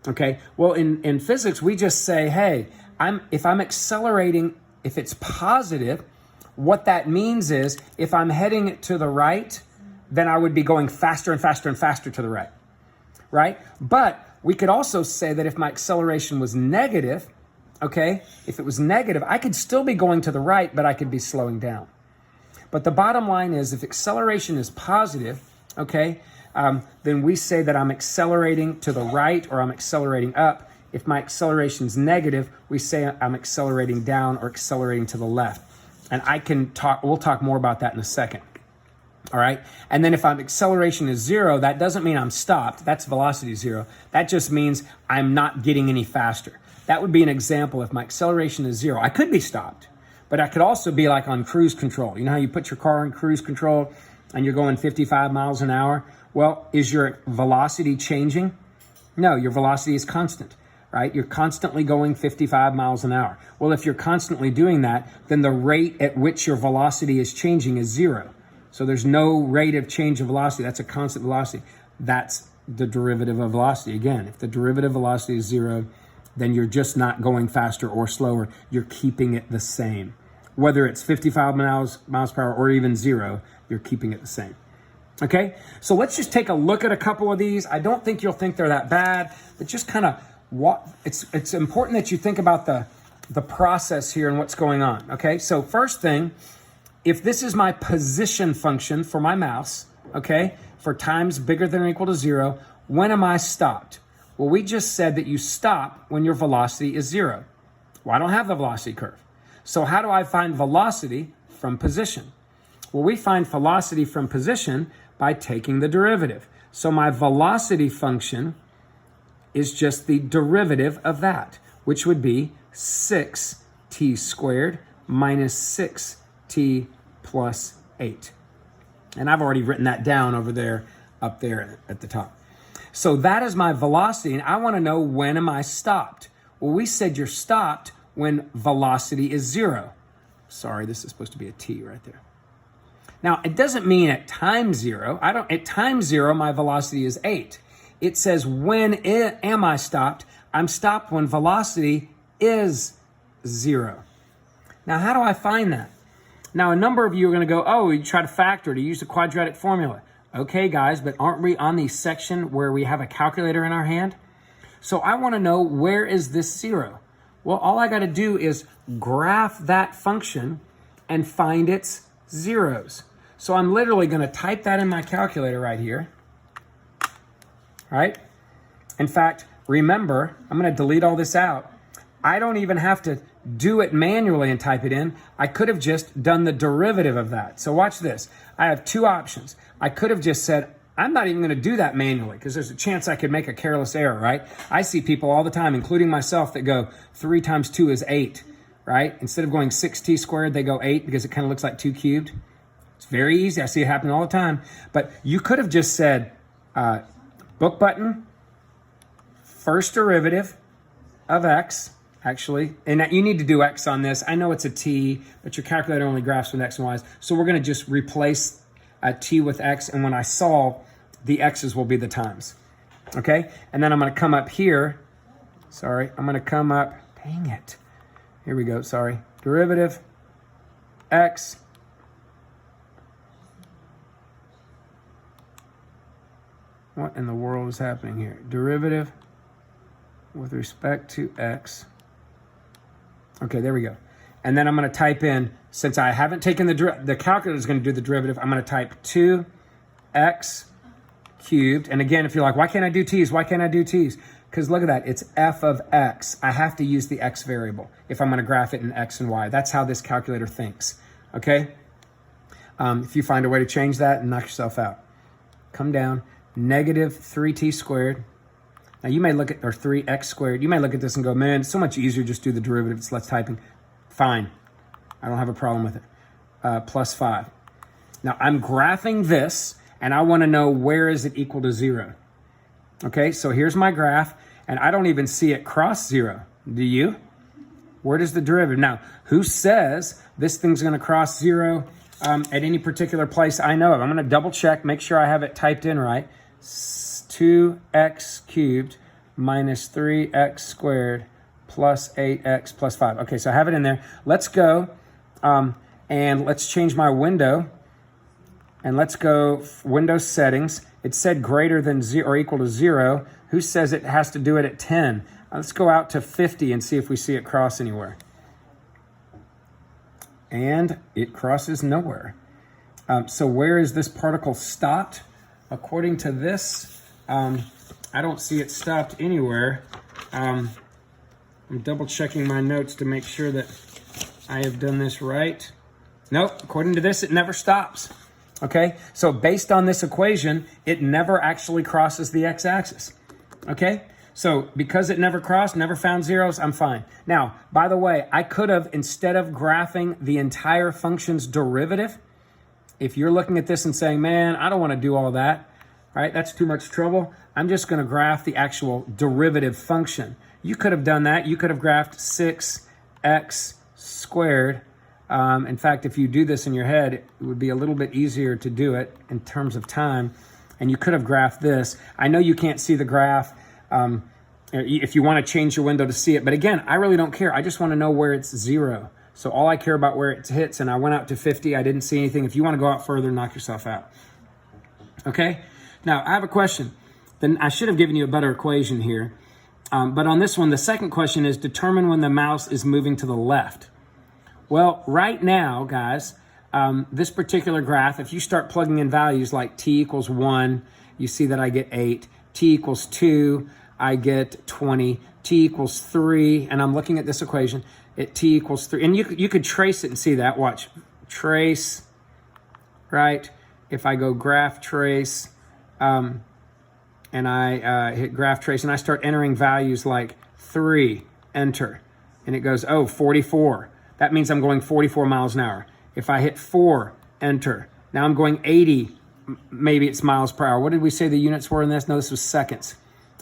A: okay? Well, in physics, we just say, hey, if I'm accelerating, if it's positive, what that means is if I'm heading to the right, then I would be going faster and faster and faster to the right, right? But we could also say that if my acceleration was negative, okay, if it was negative, I could still be going to the right, but I could be slowing down. But the bottom line is if acceleration is positive, okay, then we say that I'm accelerating to the right or I'm accelerating up. If my acceleration is negative, we say I'm accelerating down or accelerating to the left. And we'll talk more about that in a second. All right. And then if my acceleration is 0, that doesn't mean I'm stopped. That's velocity 0. That just means I'm not getting any faster. That would be an example if my acceleration is 0. I could be stopped, but I could also be like on cruise control. You know how you put your car in cruise control and you're going 55 miles an hour? Well, is your velocity changing? No, your velocity is constant, right? You're constantly going 55 miles an hour. Well, if you're constantly doing that, then the rate at which your velocity is changing is 0. So there's no rate of change of velocity. That's a constant velocity. That's the derivative of velocity. Again, if the derivative velocity is 0, then you're just not going faster or slower. You're keeping it the same. Whether it's 55 miles per hour or even 0, you're keeping it the same. Okay, so let's just take a look at a couple of these. I don't think you'll think they're that bad, but just kind of it's important that you think about the process here and what's going on. Okay, so first thing, if this is my position function for my mouse, okay, for times bigger than or equal to 0, when am I stopped? Well, we just said that you stop when your velocity is 0. Well, I don't have the velocity curve. So how do I find velocity from position? Well, we find velocity from position by taking the derivative. So my velocity function is just the derivative of that, which would be 6t squared minus 6t plus 8. And I've already written that down over there, up there at the top. So that is my velocity, and I want to know, when am I stopped? Well, we said you're stopped when velocity is 0. Sorry, this is supposed to be a t right there. Now, it doesn't mean at time 0. At time 0, my velocity is 8. It says, when am I stopped? I'm stopped when velocity is 0. Now, how do I find that? Now, a number of you are going to go, oh, you try to factor, to use the quadratic formula. Okay, guys, but aren't we on the section where we have a calculator in our hand? So I want to know, where is this 0? Well, all I got to do is graph that function and find its zeros. So I'm literally going to type that in my calculator right here. Right? In fact, remember, I'm going to delete all this out. I don't even have to do it manually and type it in. I could have just done the derivative of that. So watch this. I have two options. I could have just said, I'm not even going to do that manually because there's a chance I could make a careless error, right? I see people all the time, including myself, that go 3 times 2 is 8, right? Instead of going 6t squared, they go 8 because it kind of looks like 2 cubed. It's very easy. I see it happen all the time. But you could have just said, book button, first derivative of x, actually. And you need to do x on this. I know it's a t, but your calculator only graphs with x and y's. So we're going to just replace t with x, and when I solve, the x's will be the times. Okay? And then I'm going to come up here. Sorry, I'm going to come up. Dang it. Here we go. Sorry. Derivative x. What in the world is happening here? Derivative with respect to x. Okay, there we go. And then I'm going to type in, since I haven't taken the calculator is going to do the derivative, I'm going to type 2x cubed. And again, if you're like, why can't I do t's? Why can't I do t's? Because look at that, it's f of x. I have to use the x variable if I'm going to graph it in x and y. That's how this calculator thinks, okay? If you find a way to change that, knock yourself out. Come down, negative 3t squared. Now you may look at, or 3x squared, you may look at this and go, man, it's so much easier just do the derivative, it's less typing. Fine, I don't have a problem with it. Plus 5. Now I'm graphing this, and I want to know, where is it equal to 0? Okay, so here's my graph, and I don't even see it cross 0. Do you? Where does the derivative? Now, who says this thing's going to cross 0 at any particular place I know of? I'm going to double check, make sure I have it typed in right. 2x cubed minus 3x squared plus 8x plus 5. Okay, so I have it in there. Let's go and let's change my window. And let's go window settings. It said greater than 0 or equal to 0. Who says it has to do it at 10? Let's go out to 50 and see if we see it cross anywhere. And it crosses nowhere. So where is this particle stopped? According to this, I don't see it stopped anywhere. I'm double checking my notes to make sure that I have done this right. Nope, according to this, it never stops. Okay, so based on this equation, it never actually crosses the x-axis. Okay, so because it never crossed, never found zeros, I'm fine. Now, by the way, I could have, instead of graphing the entire function's derivative, if you're looking at this and saying, man, I don't want to do all that, right? That's too much trouble. I'm just going to graph the actual derivative function. You could have done that. You could have graphed 6x squared In fact, if you do this in your head, it would be a little bit easier to do it in terms of time. And you could have graphed this. I know you can't see the graph if you want to change your window to see it. But again, I really don't care. I just want to know where it's 0. So all I care about where it hits, and I went out to 50. I didn't see anything. If you want to go out further, knock yourself out. Okay? Now, I have a question. Then I should have given you a better equation here. But on this one, the second question is determine when the mouse is moving to the left. Well, right now, guys, this particular graph, if you start plugging in values like t equals 1, you see that I get 8. T equals 2, I get 20. T equals 3, and I'm looking at this equation. T equals 3. And you could trace it and see that. Watch. Trace, right? If I go graph trace, and I hit graph trace, and I start entering values like 3, enter. And it goes, 44. That means I'm going 44 miles an hour. If I hit 4, enter. Now I'm going 80, maybe it's miles per hour. What did we say the units were in this? No, this was seconds.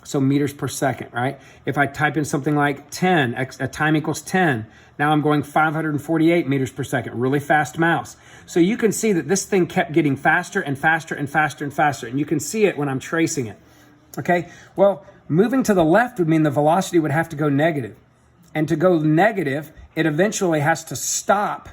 A: So meters per second, right? If I type in something like 10, time equals 10, now I'm going 548 meters per second, really fast mouse. So you can see that this thing kept getting faster and faster and faster and faster. And you can see it when I'm tracing it, okay? Well, moving to the left would mean the velocity would have to go negative. And to go negative, it eventually has to stop.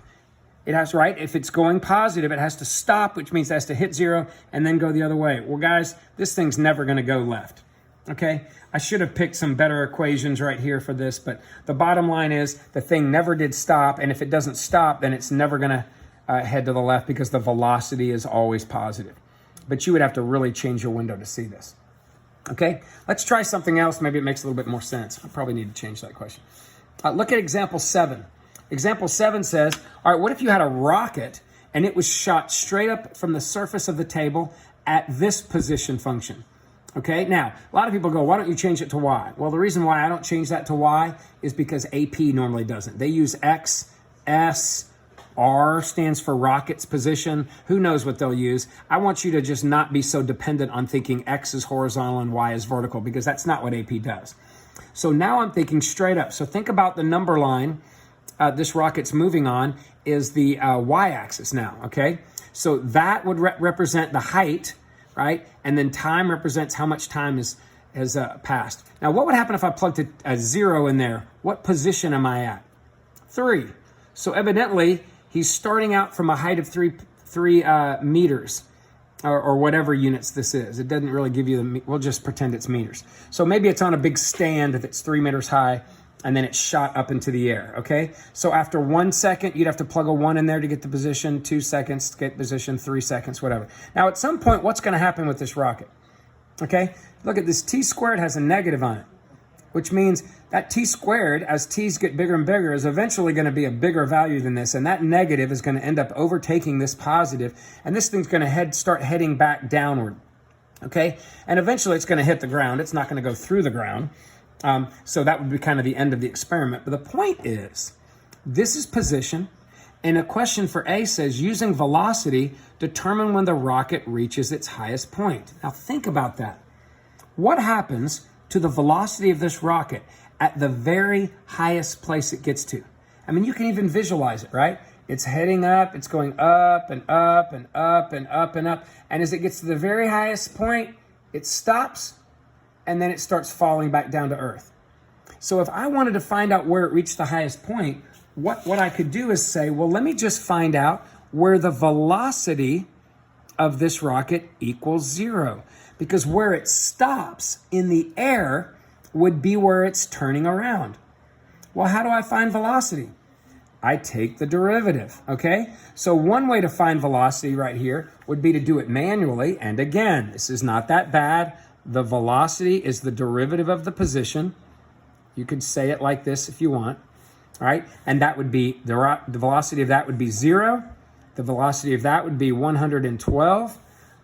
A: It has, right? If it's going positive, it has to stop, which means it has to hit 0 and then go the other way. Well, guys, this thing's never going to go left. Okay, I should have picked some better equations right here for this, but the bottom line is the thing never did stop, and if it doesn't stop, then it's never going to head to the left because the velocity is always positive. But you would have to really change your window to see this. Okay, let's try something else. Maybe it makes a little bit more sense. I probably need to change that question. Look at example 7. Example 7 says, all right, what if you had a rocket and it was shot straight up from the surface of the table at this position function? Okay, now, a lot of people go, why don't you change it to Y? Well, the reason why I don't change that to Y is because AP normally doesn't. They use X, S, R stands for rocket's position. Who knows what they'll use? I want you to just not be so dependent on thinking X is horizontal and Y is vertical, because that's not what AP does. So now I'm thinking straight up. So think about the number line this rocket's moving on is the Y-axis now, okay? So that would represent the height, right? And then time represents how much time has passed. Now, what would happen if I plugged a 0 in there? What position am I at? 3. So evidently, he's starting out from a height of 3 meters, or whatever units this is. It doesn't really give you we'll just pretend it's meters. So maybe it's on a big stand that's 3 meters high, and then it's shot up into the air, okay? So after 1 second, you'd have to plug a 1 in there to get the position, 2 seconds to get position, 3 seconds, whatever. Now, at some point, what's gonna happen with this rocket? Okay, look at this, t squared has a negative on it, which means that t squared, as t's get bigger and bigger, is eventually gonna be a bigger value than this, and that negative is gonna end up overtaking this positive, and this thing's gonna start heading back downward, okay? And eventually it's gonna hit the ground. It's not gonna go through the ground. So that would be kind of the end of the experiment. But the point is, this is position, and a question for A says, using velocity, determine when the rocket reaches its highest point. Now think about that. What happens to the velocity of this rocket at the very highest place it gets to? I mean, you can even visualize it, right? It's heading up, it's going up and up and up and up and up. And as it gets to the very highest point, it stops, and then it starts falling back down to earth. So if I wanted to find out where it reached the highest point, what I could do is say, well, let me just find out where the velocity of this rocket equals 0. Because where it stops in the air would be where it's turning around. Well, how do I find velocity? I take the derivative, okay? So one way to find velocity right here would be to do it manually. And again, this is not that bad. The velocity is the derivative of the position. You could say it like this if you want, all right? And that would be, the velocity of that would be 0. The velocity of that would be 112.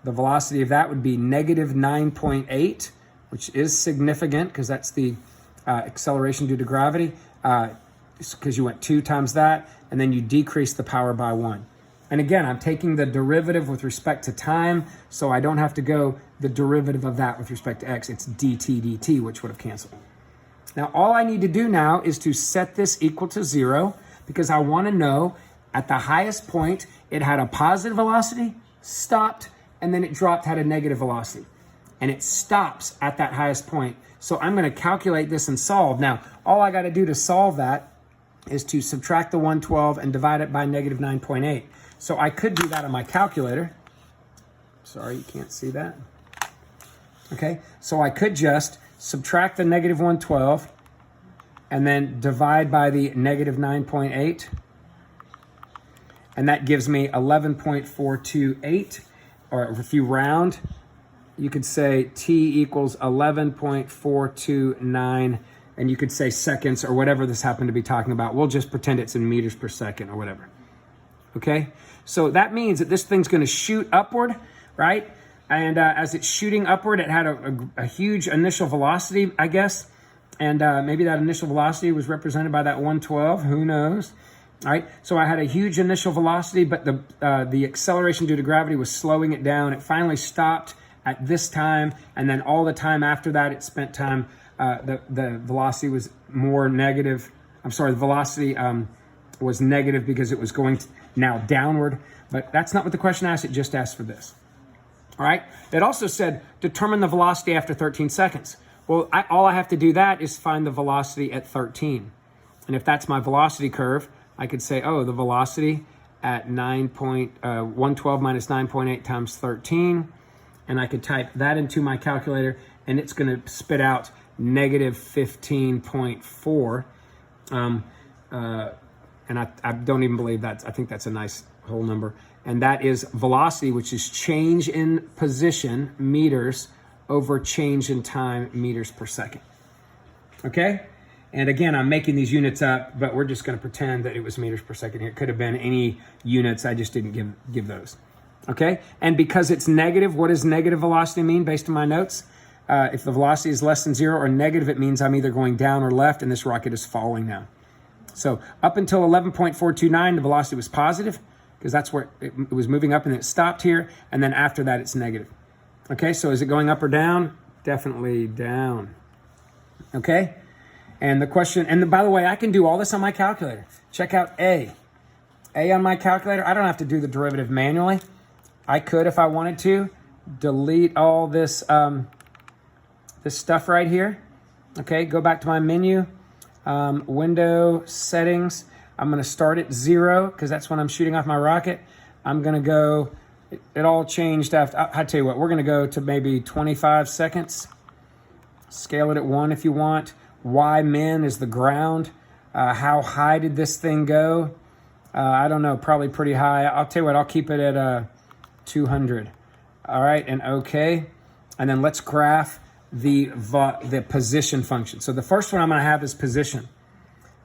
A: The velocity of that would be negative 9.8, which is significant because that's the acceleration due to gravity, because you went 2 times that, and then you decrease the power by 1. And again, I'm taking the derivative with respect to time, so I don't have to go the derivative of that with respect to x. It's dt, which would have canceled. Now, all I need to do now is to set this equal to 0, because I want to know At the highest point, it had a positive velocity, stopped, and then it dropped, had a negative velocity. And it stops at that highest point. So I'm going to calculate this and solve. Now, all I got to do to solve that is to subtract the 112 and divide it by negative 9.8. So I could do that on my calculator. Sorry, you can't see that. Okay, so I could just subtract the negative 112 and then divide by the negative 9.8. And that gives me 11.428, or if you round, you could say T equals 11.429, and you could say seconds or whatever this happened to be talking about. We'll just pretend it's in meters per second or whatever. Okay, so that means that this thing's going to shoot upward, right? And as it's shooting upward, it had a huge initial velocity, I guess. And maybe that initial velocity was represented by that 112, who knows? All right, so I had a huge initial velocity, but the acceleration due to gravity was slowing it down. It finally stopped at this time, and then all the time after that, it spent time, the velocity was more negative. I'm sorry, the velocity was negative because it was going now downward, but that's not what the question asked. It just asked for this. All right, it also said, determine the velocity after 13 seconds. Well, all I have to do that is find the velocity at 13. And if that's my velocity curve, I could say, oh, the velocity at 112 minus 9.8 times 13. And I could type that into my calculator, and it's going to spit out negative 15.4. And I don't even believe that. I think that's a nice whole number. And that is velocity, which is change in position, meters, over change in time, meters per second. Okay? And again, I'm making these units up, but we're just going to pretend that it was meters per second here. It could have been any units. I just didn't give those. Okay? And because it's negative, what does negative velocity mean based on my notes? If the velocity is less than 0 or negative, it means I'm either going down or left, and this rocket is falling now. So up until 11.429, the velocity was positive, because that's where it was moving up, and it stopped here. And then after that, it's negative. Okay, so is it going up or down? Definitely down. Okay? And the question, and by the way, I can do all this on my calculator. Check out A. A on my calculator, I don't have to do the derivative manually. I could, if I wanted to, delete all this, this stuff right here. Okay, go back to my menu, window, settings. I'm going to start at 0 because that's when I'm shooting off my rocket. I'm going to go, it all changed after, I'll tell you what, we're going to go to maybe 25 seconds. Scale it at 1 if you want. Y min is the ground. How high did this thing go? I don't know, probably pretty high. I'll tell you what, I'll keep it at 200. All right, and okay. And then let's graph the position function. So the first one I'm going to have is position.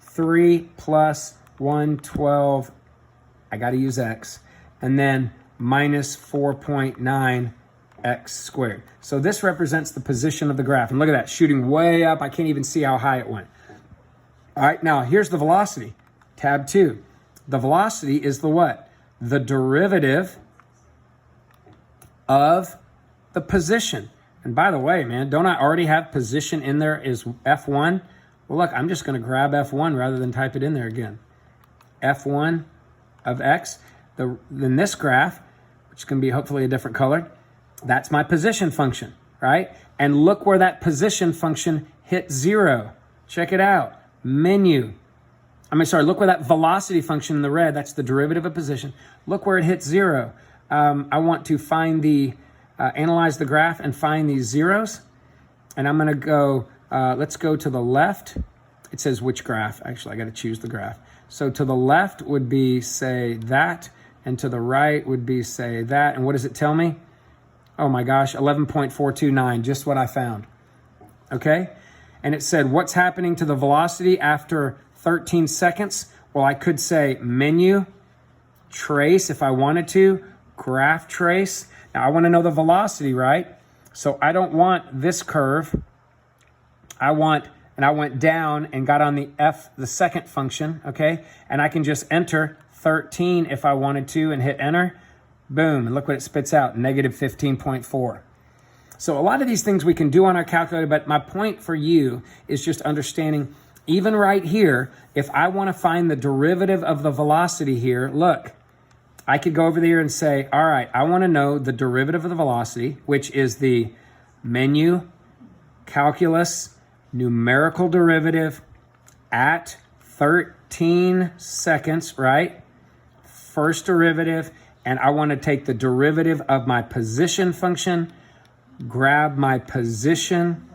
A: 3 plus 112, I got to use x, and then minus 4.9 x squared. So this represents the position of the graph. And look at that, shooting way up. I can't even see how high it went. All right, now here's the velocity, tab 2. The velocity is the what? The derivative of the position. And by the way, man, don't I already have position in there is F1? Well, look, I'm just going to grab F1 rather than type it in there again. F1 of x. Then this graph, which can be hopefully a different color, that's my position function, right? And look where that position function hit 0. Check it out. Menu. Look where that velocity function in the red, that's the derivative of position. Look where it hits 0. I want to find analyze the graph and find these zeros. And I'm going to go, let's go to the left. It says which graph. Actually, I got to choose the graph. So to the left would be, say, that. And to the right would be, say, that. And what does it tell me? Oh my gosh, 11.429, just what I found. Okay? And it said, what's happening to the velocity after 13 seconds? Well, I could say menu, trace if I wanted to, graph trace. Now I want to know the velocity, right? So I don't want this curve. I went down and got on the second function, okay? And I can just enter 13 if I wanted to and hit enter. Boom, and look what it spits out, negative 15.4. So a lot of these things we can do on our calculator, but my point for you is just understanding even right here, if I want to find the derivative of the velocity here, look, I could go over there and say, all right, I want to know the derivative of the velocity, which is the menu, calculus, numerical derivative at 13 seconds, right? First derivative, and I want to take the derivative of my position function, grab my position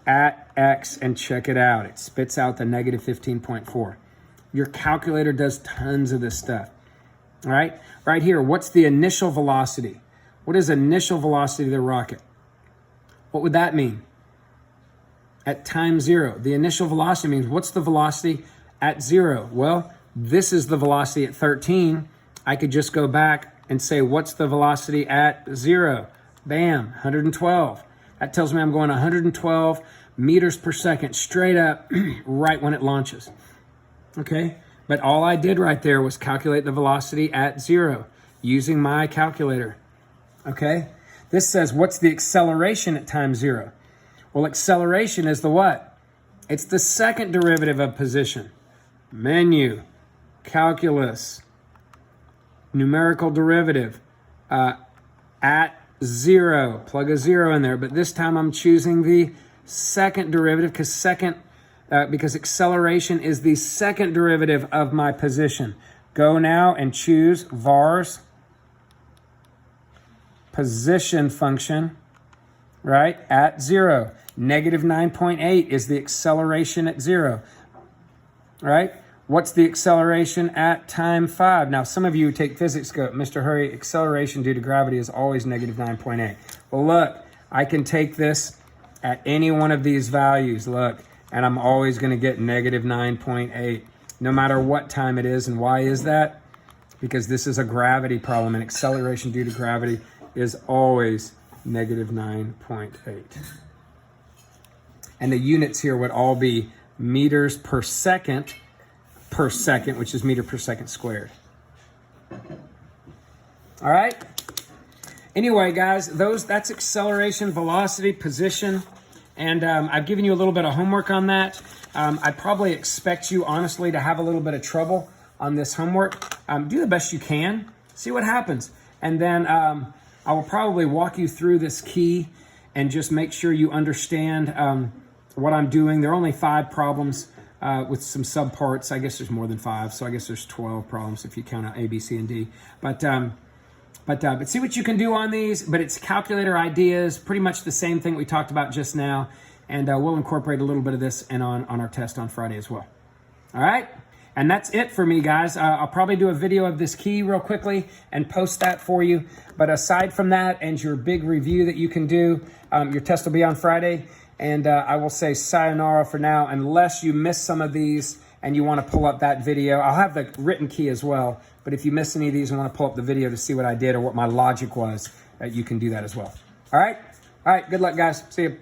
A: at x, and check it out. It spits out the negative 15.4. Your calculator does tons of this stuff. All right, right here, what's the initial velocity? What is initial velocity of the rocket? What would that mean? At time 0, the initial velocity means what's the velocity at 0? Well, this is the velocity at 13. I could just go back and say, what's the velocity at 0? Bam, 112. That tells me I'm going 112 meters per second straight up right when it launches. Okay, but all I did right there was calculate the velocity at 0 using my calculator. Okay, this says, what's the acceleration at time 0? Well, acceleration is the what? It's the second derivative of position. Menu, calculus, numerical derivative, at 0. Plug a 0 in there, but this time I'm choosing the second derivative because acceleration is the second derivative of my position. Go now and choose var's position function, right, at 0. Negative 9.8 is the acceleration at 0, right? What's the acceleration at time 5? Now, some of you who take physics go, Mr. Hurry, acceleration due to gravity is always negative 9.8. Well, look, I can take this at any one of these values, look, and I'm always going to get negative 9.8, no matter what time it is. And why is that? Because this is a gravity problem, and acceleration due to gravity is always negative 9.8. And the units here would all be meters per second, which is meter per second squared. All right. Anyway, guys, that's acceleration, velocity, position, and I've given you a little bit of homework on that. I probably expect you, honestly, to have a little bit of trouble on this homework. Do the best you can. See what happens. And then I will probably walk you through this key and just make sure you understand what I'm doing. There are only 5 problems with some subparts. I guess there's more than 5, so I guess there's 12 problems if you count out A, B, C, and D. But see what you can do on these. But it's calculator ideas, pretty much the same thing we talked about just now. And we'll incorporate a little bit of this on our test on Friday as well. All right? And that's it for me, guys. I'll probably do a video of this key real quickly and post that for you. But aside from that and your big review that you can do, your test will be on Friday. And I will say sayonara for now, unless you miss some of these and you want to pull up that video. I'll have the written key as well. But if you miss any of these and want to pull up the video to see what I did or what my logic was, you can do that as well. All right? All right, good luck, guys. See you.